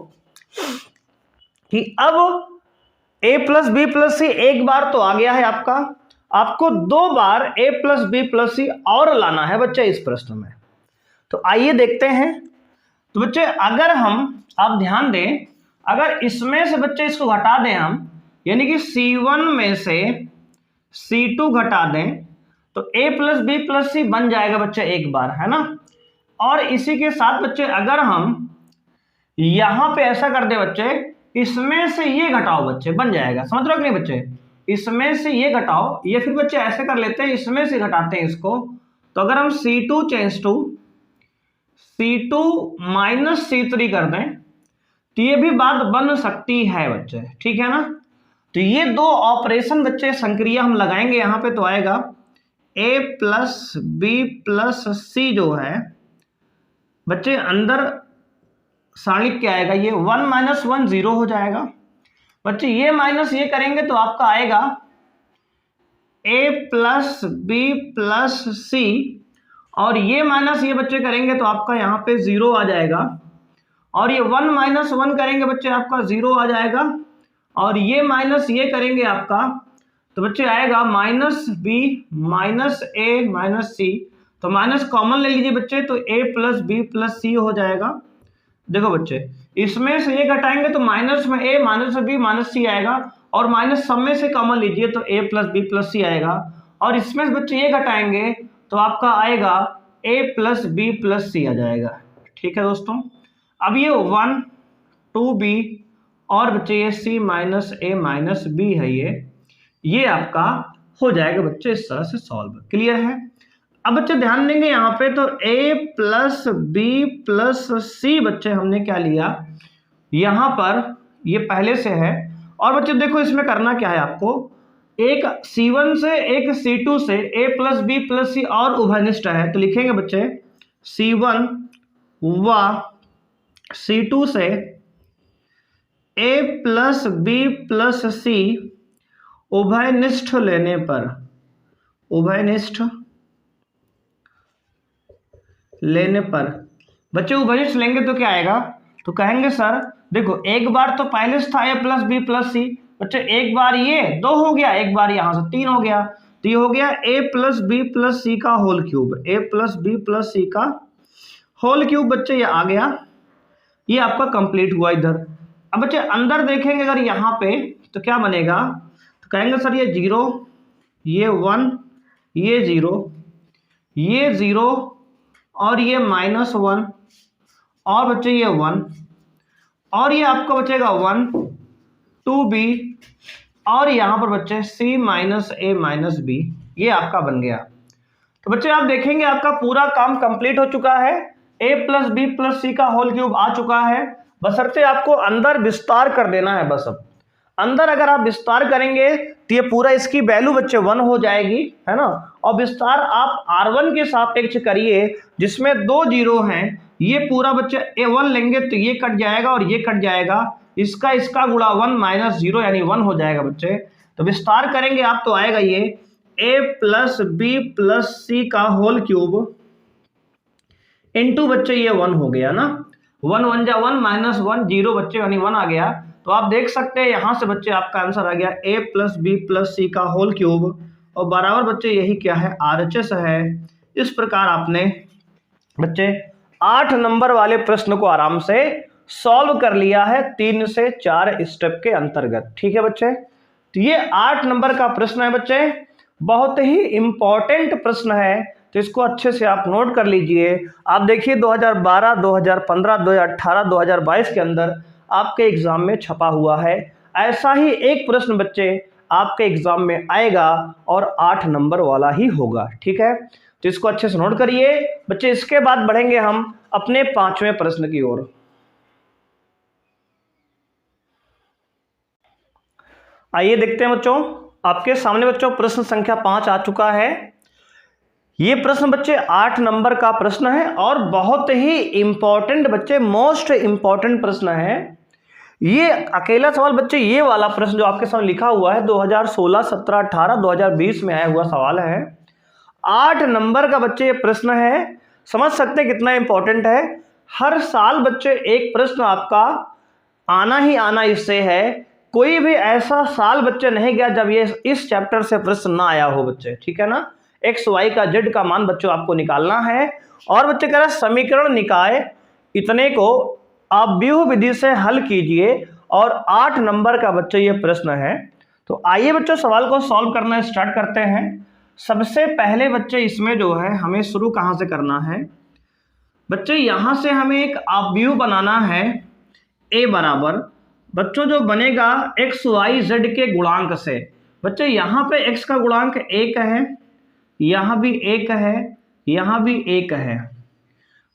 कि अब a प्लस बी प्लस सी एक बार तो आ गया है आपका, आपको 2 बार a प्लस बी प्लस सी और लाना है बच्चे इस प्रश्न में। तो आइए देखते हैं। तो बच्चे अगर हम, आप ध्यान दें, अगर इसमें से बच्चे इसको घटा दें हम, यानी कि C1 में से C2 घटा दें तो a प्लस बी प्लस सी बन जाएगा बच्चे एक बार, है ना। और इसी के साथ बच्चे अगर हम यहां पे ऐसा कर दे बच्चे, इसमें से ये घटाओ बच्चे, बन जाएगा। समझ रहे हो कि नहीं बच्चे? इसमें से ये घटाओ, ये फिर बच्चे ऐसे कर लेते हैं, इसमें से घटाते हैं इसको। तो अगर हम C2 change to C2 minus C3 कर दें तो ये भी बात बन सकती है बच्चे, ठीक है ना। तो ये 2 ऑपरेशन बच्चे संक्रिया हम लगाएंगे यहाँ पे, तो आएगा a प्लस बी प्लस सी जो है बच्चे अंदर सारणिक क्या आएगा, ये 1 माइनस 1 0 हो जाएगा बच्चे। ये माइनस ये करेंगे तो आपका आएगा a प्लस बी प्लस सी, और ये माइनस ये बच्चे करेंगे तो आपका यहाँ पे 0 आ जाएगा, और ये 1 माइनस 1 करेंगे बच्चे आपका 0 आ जाएगा, और ये माइनस ये करेंगे आपका तो बच्चे आएगा माइनस बी माइनस ए माइनस सी। तो माइनस कॉमन ले लीजिए बच्चे, तो a प्लस बी प्लस सी हो जाएगा। देखो बच्चे इसमें से ये घटाएंगे तो माइनस में a माइनस बी माइनस सी आएगा, और माइनस सब में से कॉमन लीजिए तो a प्लस बी प्लस सी आएगा, और इसमें से बच्चे ये घटाएंगे तो आपका आएगा a प्लस बी प्लस सी आ जाएगा। ठीक है दोस्तों, अब ये 1 2b और बच्चे ये c minus a minus b है, ये आपका हो जाएगा बच्चे इस तरह से सॉल्व। क्लियर है? अब बच्चे ध्यान देंगे यहाँ पे, तो a प्लस बी प्लस सी बच्चे हमने क्या लिया यहाँ पर, ये पहले से है। और बच्चे देखो इसमें करना क्या है आपको, एक C1 से एक C2 से a प्लस बी प्लस सी और उभयनिष्ठ है, तो लिखेंगे बच्चे C1 व C2 से a प्लस बी प्लस सी उभयनिष्ठ लेने पर, उभयनिष्ठ लेने पर बच्चे उभयनिष्ठ लेंगे तो क्या आएगा, तो कहेंगे सर देखो एक बार तो पहले से था a प्लस बी प्लस सी बच्चे, एक बार ये 2 हो गया, एक बार यहां से 3 हो गया, तो ये हो गया a plus B plus C का whole cube, a plus B plus C का होल क्यूब बच्चे ये आ गया, ये आपका कंप्लीट हुआ इधर। अब बच्चे अंदर देखेंगे अगर यहाँ पे तो क्या बनेगा, तो कहेंगे सर ये 0 ये 1 ये 0 ये 0 और ये माइनस 1 और बच्चे ये 1 और ये आपका बचेगा 1 2b और यहाँ पर बच्चे c minus a minus b, ये आपका बन गया। तो बच्चे आप देखेंगे आपका पूरा काम कंप्लीट हो चुका है, a plus B plus C का होल क्यूब आ चुका है, बशर्ते आपको अंदर विस्तार कर देना है। बस अब अंदर अगर आप विस्तार करेंगे तो ये पूरा इसकी वैल्यू बच्चे 1 हो जाएगी, है ना। और विस्तार आप r1 के सापेक्ष करिए जिसमें 2 जीरो हैं, ये पूरा बच्चे a1 लेंगे तो ये कट जाएगा और ये कट जाएगा, इसका गुणा 1 माइनस 0 यानी 1 हो जाएगा बच्चे। तो विस्तार करेंगे आप तो आएगा ये a plus B plus C का होल क्यूब इंटू बच्चे ये 1 हो गया ना, 1 1 जा 1 माइनस 1 0 बच्चे यानी 1 आ गया। तो आप देख सकते हैं यहाँ से बच्चे आपका आंसर आ गया a plus B plus C का होल क्यूब, और बराबर बच्चे यही क्या है RHS है। इस प्रकार आपने बच्चे 8 नंबर वाले प्रश्न को आराम से सॉल्व कर लिया है 3 से 4 स्टेप के अंतर्गत। ठीक है बच्चे, तो ये 8 नंबर का प्रश्न है बच्चे, बहुत ही इंपॉर्टेंट प्रश्न है, तो इसको अच्छे से आप नोट कर लीजिए। आप देखिए 2012, 2015, 2018, 2022 के अंदर आपके एग्जाम में छपा हुआ है, ऐसा ही एक प्रश्न बच्चे आपके एग्जाम में आएगा और 8 नंबर वाला ही होगा। ठीक है, तो इसको अच्छे से नोट करिए बच्चे। इसके बाद बढ़ेंगे हम अपने 5वें प्रश्न की ओर। आइए देखते हैं बच्चों, आपके सामने बच्चों प्रश्न संख्या 5 आ चुका है। ये प्रश्न बच्चे 8 नंबर का प्रश्न है और बहुत ही इंपॉर्टेंट बच्चे, मोस्ट इंपॉर्टेंट प्रश्न है। ये अकेला सवाल बच्चे, ये वाला प्रश्न जो आपके सामने लिखा हुआ है 2016, 17, 18, 2020 में आया हुआ सवाल है। 8 नंबर का बच्चे ये प्रश्न है। समझ सकते हैं कितना इंपॉर्टेंट है। हर साल बच्चे एक प्रश्न आपका आना ही आना इससे है। कोई भी ऐसा साल बच्चे नहीं गया जब ये इस चैप्टर से प्रश्न ना आया हो बच्चे, ठीक है ना। एक्स वाई का जेड का मान बच्चों आपको निकालना है। और बच्चे कह रहे हैं समीकरण निकाय इतने को आप व्यूह विधि से हल कीजिए और 8 नंबर का बच्चे ये प्रश्न है। तो आइए बच्चों सवाल को सॉल्व करना स्टार्ट करते हैं। सबसे पहले बच्चे इसमें जो है हमें शुरू कहाँ से करना है बच्चे, यहाँ से हमें एक अपव्यूह बनाना है। ए बराबर बच्चों जो बनेगा एक्स वाई जेड के गुणांक से। बच्चे यहाँ पे एक्स का गुणांक 1 है, यहाँ भी 1 है, यहाँ भी 1 है।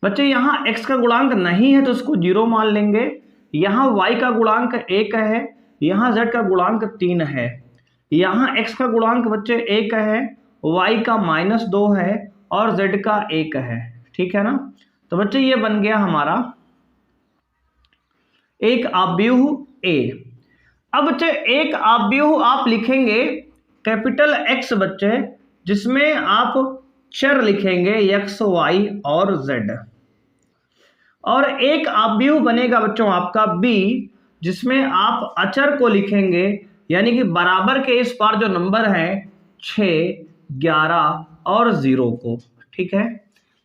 बच्चे यहाँ x का गुणांक नहीं है तो उसको 0 मान लेंगे। यहाँ y का गुणांक 1 है, यहाँ z का गुणांक 3 है। यहाँ x का गुणांक बच्चे 1 है, y का -2 है और z का 1 है, ठीक है ना। तो बच्चे ये बन गया हमारा एक अपव्यूह A। अब बच्चे एक अपव्यूह आप लिखेंगे कैपिटल X बच्चे, जिसमें आप चर लिखेंगे x, y और z। और एक अपव्यूह बनेगा बच्चों आपका B, जिसमें आप अचर को लिखेंगे, यानी कि बराबर के इस पार जो नंबर है 6, 11 और 0 को, ठीक है।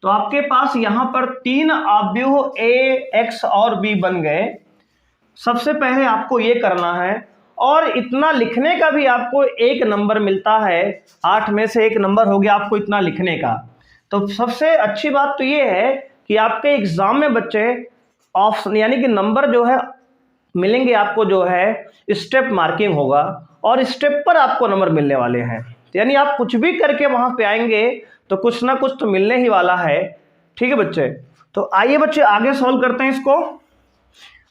तो आपके पास यहाँ पर 3 अपव्यूह A, X और B बन गए। सबसे पहले आपको ये करना है और इतना लिखने का भी आपको 1 नंबर मिलता है। 8 में से 1 नंबर हो गया आपको इतना लिखने का। तो सबसे अच्छी बात तो ये है कि आपके एग्जाम में बच्चे ऑप्शन यानी कि नंबर जो है मिलेंगे आपको, जो है स्टेप मार्किंग होगा और स्टेप पर आपको नंबर मिलने वाले हैं। यानी आप कुछ भी करके वहां पे आएंगे तो कुछ ना कुछ तो मिलने ही वाला है, ठीक है बच्चे। तो आइए बच्चे आगे सॉल्व करते हैं इसको।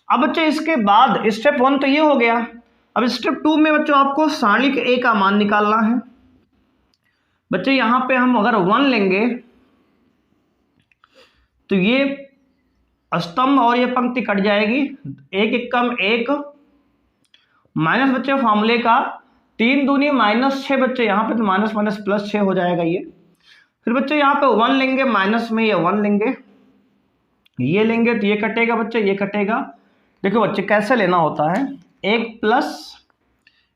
अब बच्चे इसके बाद स्टेप 1 तो ये हो गया। अब स्टेप 2 में बच्चों आपको सारणिक A का मान निकालना है। बच्चे यहां पे हम अगर 1 लेंगे तो ये स्तंभ और ये पंक्ति कट जाएगी, 1 एकम 1 माइनस बच्चे फॉर्मूले का 3 दूनी -6 बच्चे, यहाँ पे तो माइनस माइनस प्लस 6 हो जाएगा ये। फिर बच्चे यहाँ पे 1 लेंगे, माइनस में ये 1 लेंगे, ये लेंगे तो ये कटेगा बच्चे, ये कटेगा। देखो बच्चे कैसे लेना होता है, 1 प्लस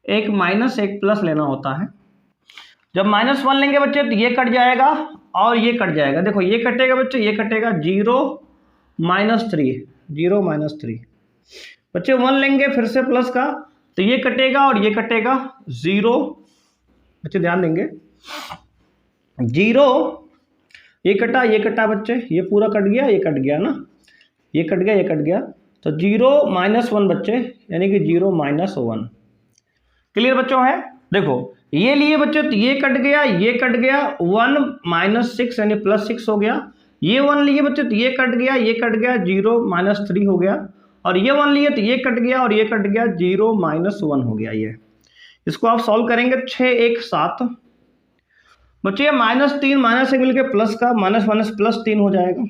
1 माइनस 1 प्लस लेना होता है। जब -1 लेंगे बच्चे तो ये कट जाएगा और ये कट जाएगा। देखो ये कटेगा बच्चे, ये कटेगा, 0 -3, 0 -3। बच्चे 1 लेंगे फिर से प्लस का तो ये कटेगा और ये कटेगा, 0। बच्चे ध्यान देंगे, 0 ये कटा बच्चे, ये पूरा कट गया, ये कट गया ना, ये कट गया, ये कट गया। तो 0 -1 बच्चे यानी कि 0 -1। क्लियर बच्चों है। देखो ये लिए बच्चे तो ये कट गया, ये कट गया, 1 -6 यानी +6 हो गया। ये 1 लिए बच्चे तो ये कट गया, ये कट गया, 0 -3 हो गया। और ये 1 लिए तो ये कट गया और ये कट गया, 0 -1 हो गया। ये इसको आप सॉल्व करेंगे 6 1 7 बच्चे, ये -3 -1 मिलकर प्लस का -+3 हो जाएगा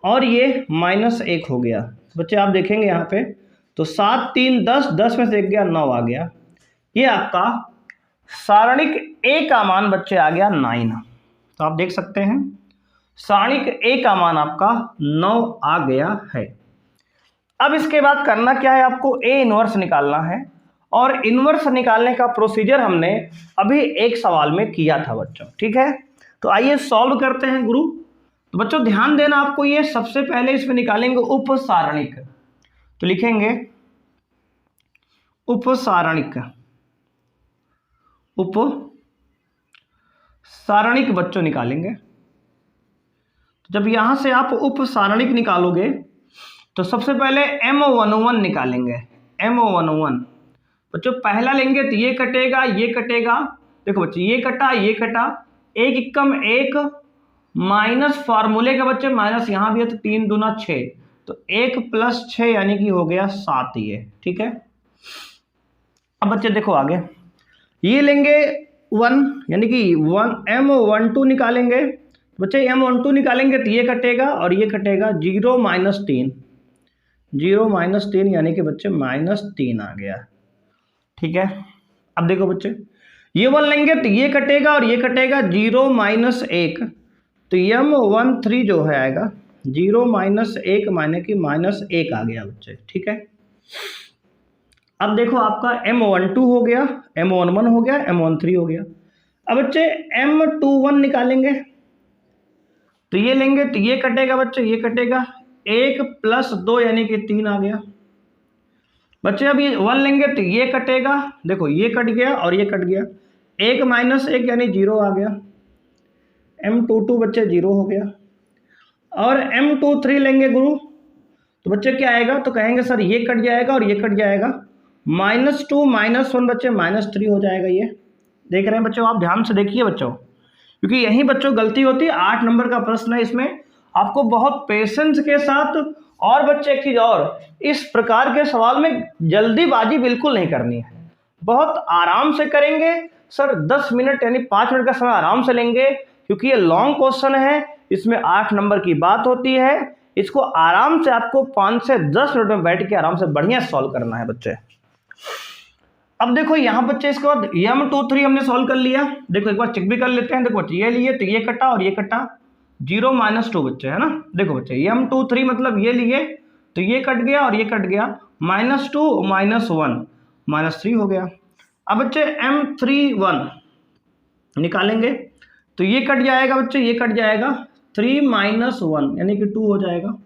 और ये -1 हो गया। बच्चे आप देखेंगे यहाँ पे तो 7 3 10, 10 में से 1 गया, 9 आ गया। ये आपका सारणिक A का मान बच्चे आ गया 9। तो आप देख सकते हैं सारणिक A का मान आपका 9 आ गया है। अब इसके बाद करना क्या है, आपको A इनवर्स निकालना है और इनवर्स निकालने का प्रोसीजर हमने अभी एक सवाल में किया था बच्चों, ठीक है। तो आइए सॉल्व करते हैं गुरु। तो बच्चों ध्यान देना, आपको ये सबसे पहले इसमें निकालेंगे उप सारणिक। तो लिखेंगे उप सारणिक, उप सारणिक बच्चों निकालेंगे। तो जब यहां से आप उप सारणिक निकालोगे तो सबसे पहले M11 निकालेंगे। M11 बच्चों पहला लेंगे तो ये कटेगा, ये कटेगा। देखो बच्चे ये कटा, ये कटा, 1 एकम 1 माइनस फार्मूले का बच्चे माइनस यहाँ भी है तो 3 दूना 6, तो 1 + 6 यानी कि हो गया 7 ये, ठीक है। अब बच्चे देखो आगे ये लेंगे 1 यानी कि M12 निकालेंगे। बच्चे M12 निकालेंगे तो ये कटेगा और ये कटेगा, 0 -3 0 -3 यानी कि बच्चे -3 आ गया। ठीक है, अब देखो बच्चे, ये 1 लेंगे तो ये कटेगा और ये कटेगा, 0 -1 तो M13 जो है आएगा 0 -1 माने कि -1 आ गया बच्चे। ठीक है, अब देखो आपका M12 हो गया, M11 हो गया, M13 हो गया। अब बच्चे M21 निकालेंगे तो ये लेंगे तो ये कटेगा बच्चे, ये कटेगा, 1 + 2 यानी कि 3 आ गया बच्चे। अब ये 1 लेंगे तो ये कटेगा, देखो ये कट गया और ये कट गया, 1 -1 यानी 0 आ गया। M22 बच्चे 0 हो गया। और M23 लेंगे गुरु तो बच्चे क्या आएगा, तो कहेंगे सर ये कट जाएगा और ये कट जाएगा, -2 -1 बच्चे -3 हो जाएगा। ये देख रहे हैं बच्चों, आप ध्यान से देखिए बच्चों, क्योंकि यही बच्चों गलती होती है। 8 नंबर का प्रश्न है, इसमें आपको बहुत पेशेंस के साथ, और बच्चे एक चीज़ और, इस प्रकार के सवाल में जल्दीबाजी बिल्कुल नहीं करनी है, बहुत आराम से करेंगे। सर 10 मिनट यानी 5 मिनट का समय आराम से लेंगे, क्योंकि ये लॉन्ग क्वेश्चन है, इसमें 8 नंबर की बात होती है। इसको आराम से आपको 5 से 10 मिनट में बैठ के आराम से बढ़िया सॉल्व करना है बच्चे। अब देखो यहाँ बच्चे, इसके बाद M23 हमने सॉल्व कर लिया। देखो एक बार चेक भी कर लेते हैं। देखो ये लिए तो ये कटा और ये कटा, 0 -2 बच्चे है ना। देखो बच्चे M23 मतलब ये लिए तो ये कट गया और ये कट गया, -2 -1 -3 हो गया। अब बच्चे M31 निकालेंगे तो ये कट जाएगा बच्चे, ये कट जाएगा, 3 -1 यानी कि 2 हो जाएगा।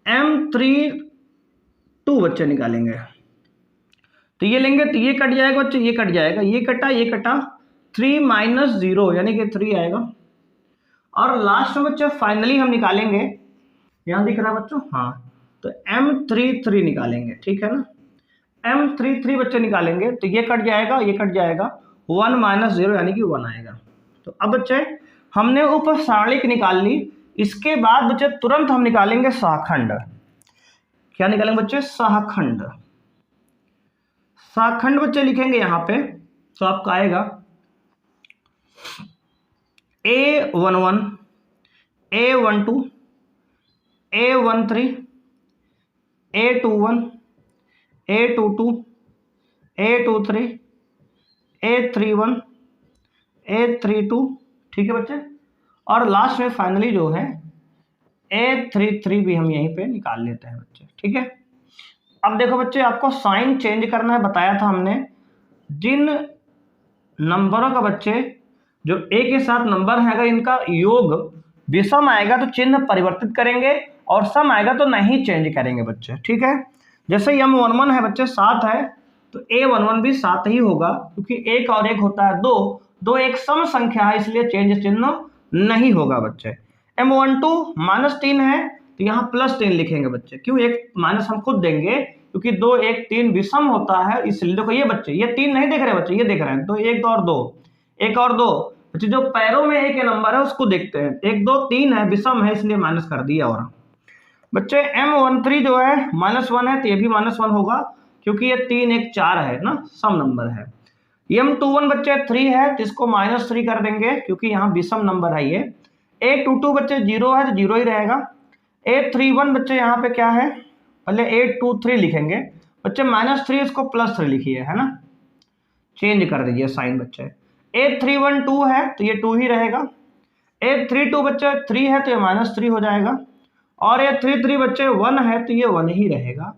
M32 बच्चे निकालेंगे तो ये लेंगे तो ये कट जाएगा बच्चे, ये कट जाएगा, ये कटा, 3 -0 यानी कि 3 आएगा। और लास्ट में बच्चे फाइनली हम निकालेंगे, यहाँ दिख रहा है बच्चों, हाँ, तो M33 निकालेंगे। ठीक है ना, M33 बच्चे निकालेंगे तो ये कट जाएगा, ये कट जाएगा, 1 -0 यानी कि 1 आएगा। तो अब बच्चे हमने उपसारणिक निकाल ली। इसके बाद बच्चे तुरंत हम निकालेंगे सहखंड। क्या निकालेंगे बच्चे? सहखंड। सहखंड बच्चे लिखेंगे यहाँ पे तो आपका आएगा A11, A12, A13, A21, A22, A23, A31, A32। ठीक है बच्चे, और लास्ट में फाइनली जो है A33 भी हम यहीं पे निकाल लेते हैं बच्चे। ठीक है, अब देखो बच्चे, आपको साइन चेंज करना है, बताया था हमने। जिन नंबरों का बच्चे जो ए के साथ नंबर है, अगर इनका योग विषम आएगा तो चिन्ह परिवर्तित करेंगे, और सम आएगा तो नहीं चेंज करेंगे बच्चे। ठीक है, जैसे M11 है बच्चे 7 है तो A11 भी 7 ही होगा, क्योंकि 1 और 1 होता है 2, 2 एक सम संख्या है, इसलिए चेंज चिन्ह नहीं होगा बच्चे। M12 -3 है तो यहाँ +3 लिखेंगे बच्चे। क्यों? एक माइनस हम खुद देंगे, क्योंकि 2 1 3 विषम होता है, इसलिए। देखो ये बच्चे, ये 3 नहीं देख रहे बच्चे, ये देख रहे हैं, तो 1 और 2, 1 और 2 बच्चे, जो पैरों में एक नंबर है उसको देखते हैं। 1 2 3 है, विषम है, इसलिए माइनस कर दिया। और बच्चे M13 जो है -1 है तो ये भी -1 होगा, क्योंकि ये 3 1 4 है ना, सम नंबर है। M21 बच्चे 3 है तो इसको -3 कर देंगे, क्योंकि यहाँ विषम नंबर है ये। A22 बच्चे 0 है तो 0 ही रहेगा। A31 बच्चे यहाँ पे क्या है, पहले A23 लिखेंगे बच्चे, -3 इसको +3 लिखिए, है ना, चेंज कर दीजिए साइन बच्चे। A31 2 है तो ये 2 ही रहेगा। A32 बच्चे 3 है तो ये -3 हो जाएगा, और A33 बच्चे 1 है तो ये 1 ही रहेगा।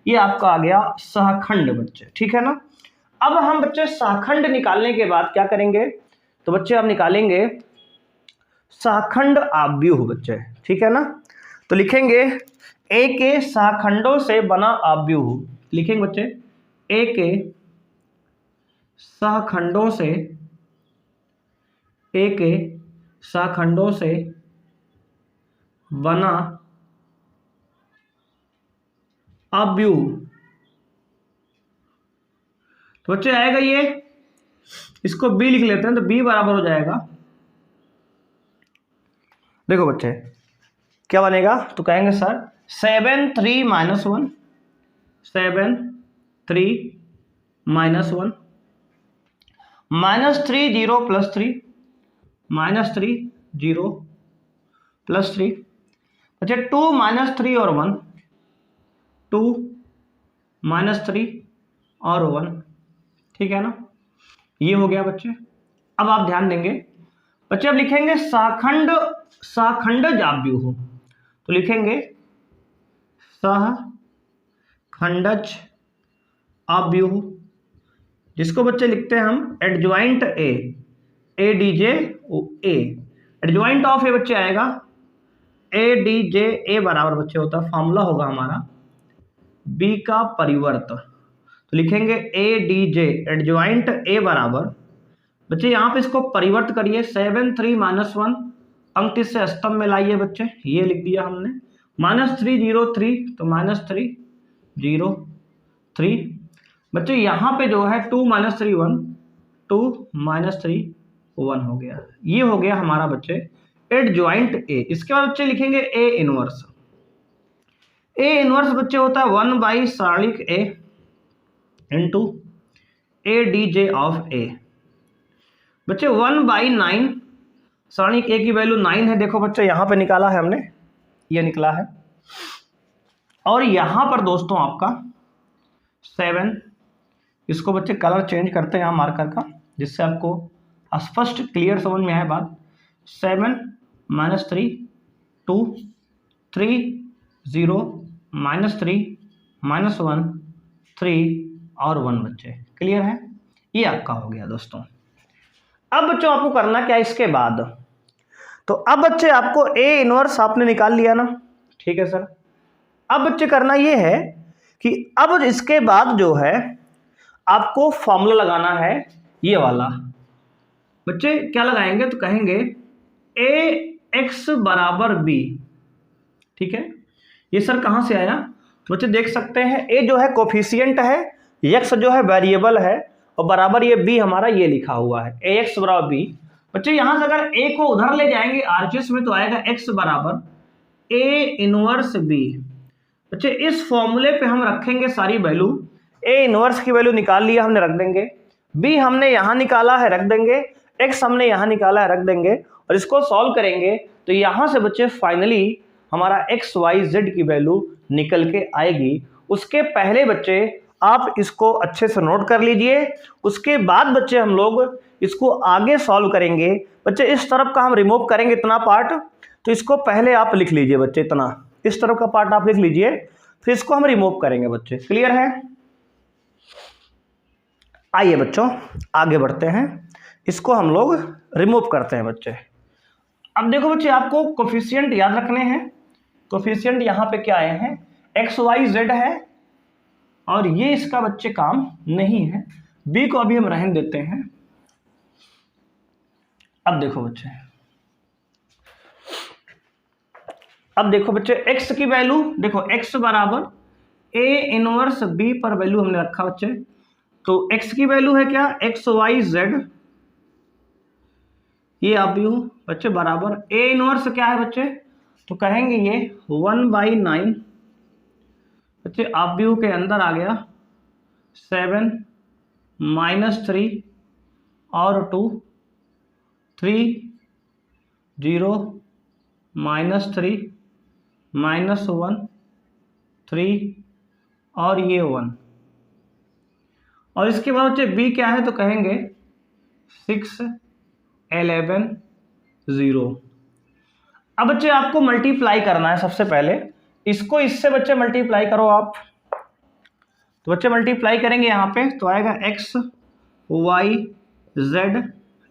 ये आपका आ गया सहखंड बच्चे। ठीक है ना, अब हम बच्चे सहखंड निकालने के बाद क्या करेंगे, तो बच्चे आप निकालेंगे सहखंड आव्यूह बच्चे। ठीक है ना, तो लिखेंगे ए के सहखंडों से बना आव्यूह। लिखेंगे बच्चे ए के सहखंडों से, ए के सहखंडों से बना आव्यूह। तो बच्चे आएगा ये, इसको बी लिख लेते हैं, तो बी बराबर हो जाएगा, देखो बच्चे क्या बनेगा, तो कहेंगे सर 7 3 -1, 7 3 -1, -3 0 +3, -3 0 +3 बच्चे, 2 -3 और 1, 2 -3 और 1, ठीक है ना। ये हो गया बच्चे। अब आप ध्यान देंगे बच्चे, अब लिखेंगे सहखंडज तो लिखेंगे सहखंडज अव्यूह, जिसको बच्चे लिखते हैं हम adjoint ADJ A। Adjoint of A बच्चे आएगा ADJ A बराबर बच्चे होता है, फॉर्मूला होगा हमारा B का परिवर्त, तो लिखेंगे ADJ एडजॉइंट A बराबर बच्चे, यहाँ पे इसको परिवर्त करिए 7 3 -1 पंक्ति से स्तंभ में लाइए बच्चे, ये लिख दिया हमने -3 0 3 तो -3 0 3 बच्चे, यहाँ पे जो है 2 -3 1 2 -3 1 हो गया। ये हो गया हमारा बच्चे एडजॉइंट A। इसके बाद बच्चे लिखेंगे A इनवर्स। A इनवर्स बच्चे होता है 1 सारणिक A into ADJ of A। बच्चे 1/9 सारणिक A की वैल्यू 9 है, देखो बच्चे यहाँ पे निकाला है हमने, ये निकला है। और यहाँ पर दोस्तों आपका 7, इसको बच्चे कलर चेंज करते हैं यहाँ मार्कर का, जिससे आपको स्पष्ट क्लियर समझ में आए बात। 7 -3 2 3 0 -3 -1 3 और 1 बच्चे, क्लियर है। ये आपका हो गया दोस्तों। अब बच्चों आपको करना क्या इसके बाद, तो अब बच्चे आपको A इनवर्स आपने निकाल लिया ना, ठीक है सर। अब बच्चे करना ये है कि अब इसके बाद जो है आपको फॉर्मूला लगाना है ये वाला। बच्चे क्या लगाएंगे, तो कहेंगे AX बराबर B, ठीक है। ये सर कहाँ से आया, तो बच्चे देख सकते हैं A जो है कोफिशिएंट है, X जो है वेरिएबल है, और बराबर ये B हमारा ये लिखा हुआ है AX बराबर B। बच्चे यहाँ से अगर A को उधर ले जाएंगे आरएचएस में तो आएगा X बराबर A इनवर्स B। बच्चे इस फॉर्मूले पे हम रखेंगे सारी वैल्यू, A इनवर्स की वैल्यू निकाल लिया हमने, रख देंगे। B हमने यहाँ निकाला है, रख देंगे। X हमने यहाँ निकाला है, रख देंगे। और इसको सॉल्व करेंगे तो यहाँ से बच्चे फाइनली हमारा XYZ की वैल्यू निकल के आएगी। उसके पहले बच्चे आप इसको अच्छे से नोट कर लीजिए, उसके बाद बच्चे हम लोग इसको आगे सॉल्व करेंगे। बच्चे इस तरफ का हम रिमूव करेंगे इतना पार्ट, तो इसको पहले आप लिख लीजिए बच्चे, इतना इस तरफ का पार्ट आप लिख लीजिए, फिर इसको हम रिमूव करेंगे बच्चे, क्लियर है। आइए बच्चों आगे बढ़ते हैं, इसको हम लोग रिमूव करते हैं बच्चे। अब देखो बच्चे आपको कोफिशिएंट याद रखने हैं। कोफिशिएंट यहाँ पे क्या आए हैं, XYZ है, और ये इसका बच्चे काम नहीं है। B को अभी हम रहने देते हैं। अब देखो बच्चे, अब देखो बच्चे X की वैल्यू देखो, X बराबर A इनवर्स B पर वैल्यू हमने रखा बच्चे, तो X की वैल्यू है क्या, XYZ, ये आप भी हो बच्चे बराबर A इनवर्स क्या है बच्चे, तो कहेंगे ये 1/9 बच्चे, आप भी के अंदर आ गया 7 -3 और 2 3 0 -3 -1 3 और ये 1, और इसके बाद बच्चे B क्या है, तो कहेंगे 6 11 0। अब बच्चे आपको मल्टीप्लाई करना है, सबसे पहले इसको इससे बच्चे मल्टीप्लाई करो आप, तो बच्चे मल्टीप्लाई करेंगे यहाँ पे तो आएगा XYZ,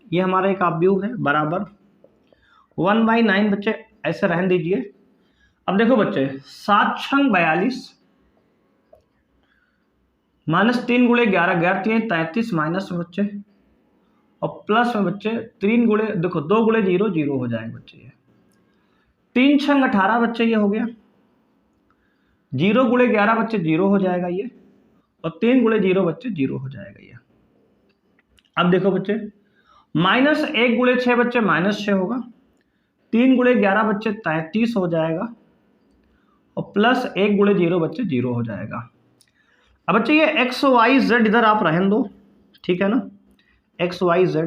ये हमारा एक अव्यूह है, बराबर 1/9 बच्चे, ऐसे रहने दीजिए। अब देखो बच्चे 7 छंग 42 -3 × 11 11 3 33 माइनस में बच्चे, और प्लस में बच्चे 3 गुणे देखो 2 × 0 0 हो जाएगा बच्चे, ये 3 छंग 18 बच्चे, ये हो गया 0 × 11 बच्चे 0 हो जाएगा ये, और 3 × 0 बच्चे 0 हो जाएगा ये। अब देखो बच्चे -1 × 6 बच्चे -6 होगा, 3 × 11 बच्चे 33 हो जाएगा, और प्लस 1 × 0 बच्चे 0 हो जाएगा। अब बच्चे ये XYZ इधर आप रहने दो, ठीक है ना, XYZ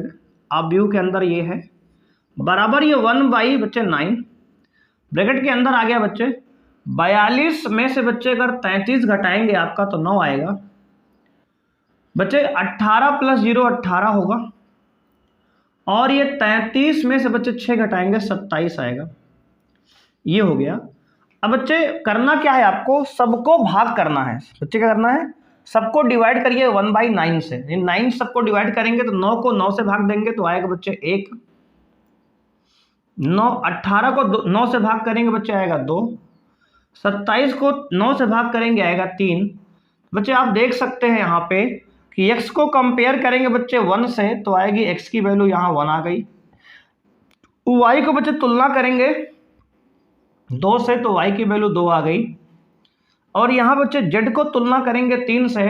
आप व्यू के अंदर ये है, बराबर ये 1/9 ब्रैकेट के अंदर आ गया बच्चे 42 में से बच्चे अगर 33 घटाएंगे आपका तो 9 आएगा बच्चे। 18 + 0 18 होगा, और ये 33 में से बच्चे 6 घटाएंगे 27 आएगा। ये हो गया। अब बच्चे करना क्या है, आपको सबको भाग करना है। बच्चे क्या करना है, सबको डिवाइड करिए 1/9 से। 9 सबको डिवाइड करेंगे तो 9 को 9 से भाग देंगे तो आएगा बच्चे 1। 9 18 को 9 से भाग करेंगे बच्चे आएगा 2। 27 को 9 से भाग करेंगे आएगा 3। बच्चे आप देख सकते हैं यहाँ पे कि x को कंपेयर करेंगे बच्चे 1 से तो आएगी x की वैल्यू यहाँ 1 आ गई। y को बच्चे तुलना करेंगे 2 से तो y की वैल्यू 2 आ गई। और यहाँ बच्चे z को तुलना करेंगे 3 से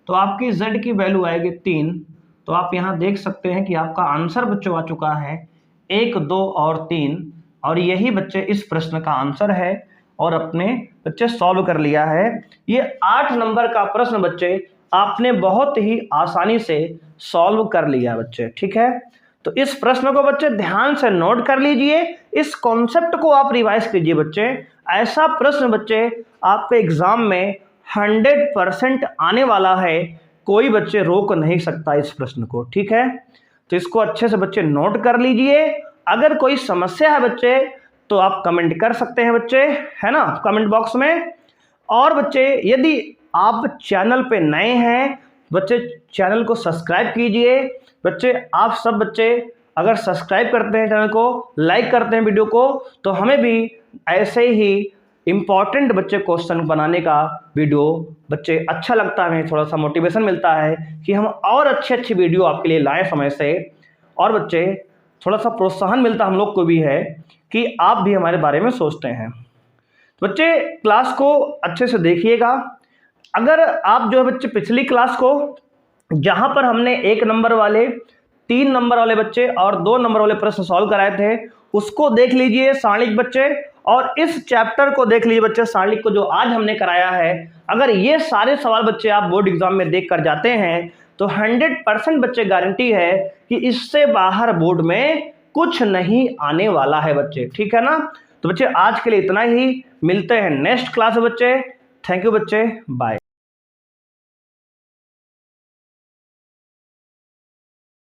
तो आपकी z की वैल्यू आएगी 3। तो आप यहाँ देख सकते हैं कि आपका आंसर बच्चों आ चुका है 1, 2 और 3। और यही बच्चे इस प्रश्न का आंसर है और अपने बच्चे सॉल्व कर लिया है। ये 8 नंबर का प्रश्न बच्चे आपने बहुत ही आसानी से सॉल्व कर लिया बच्चे, ठीक है। तो इस प्रश्न को बच्चे ध्यान से नोट कर लीजिए, इस कॉन्सेप्ट को आप रिवाइज कीजिए बच्चे। ऐसा प्रश्न बच्चे आपके एग्जाम में 100% आने वाला है, कोई बच्चे रोक नहीं सकता इस प्रश्न को, ठीक है। तो इसको अच्छे से बच्चे नोट कर लीजिए। अगर कोई समस्या है बच्चे तो आप कमेंट कर सकते हैं बच्चे, है ना, कमेंट बॉक्स में। और बच्चे यदि आप चैनल पे नए हैं बच्चे, चैनल को सब्सक्राइब कीजिए बच्चे। आप सब बच्चे अगर सब्सक्राइब करते हैं चैनल को, लाइक करते हैं वीडियो को, तो हमें भी ऐसे ही इम्पॉर्टेंट बच्चे क्वेश्चन बनाने का वीडियो बच्चे अच्छा लगता है, थोड़ा सा मोटिवेशन मिलता है कि हम और अच्छी वीडियो आपके लिए लाएं समय से। और बच्चे थोड़ा सा प्रोत्साहन मिलता हम लोग को भी है कि आप भी हमारे बारे में सोचते हैं। बच्चे क्लास को अच्छे से देखिएगा। अगर आप जो है बच्चे पिछली क्लास को, जहां पर हमने 1 नंबर वाले, 3 नंबर वाले बच्चे और 2 नंबर वाले प्रश्न सॉल्व कराए थे, उसको देख लीजिए सारणिक बच्चे। और इस चैप्टर को देख लीजिए बच्चे, सारणिक को जो आज हमने कराया है। अगर ये सारे सवाल बच्चे आप बोर्ड एग्जाम में देख कर जाते हैं तो 100% बच्चे गारंटी है कि इससे बाहर बोर्ड में कुछ नहीं आने वाला है बच्चे, ठीक है ना। तो बच्चे आज के लिए इतना ही, मिलते हैं नेक्स्ट क्लास में बच्चे। थैंक यू बच्चे, बाय।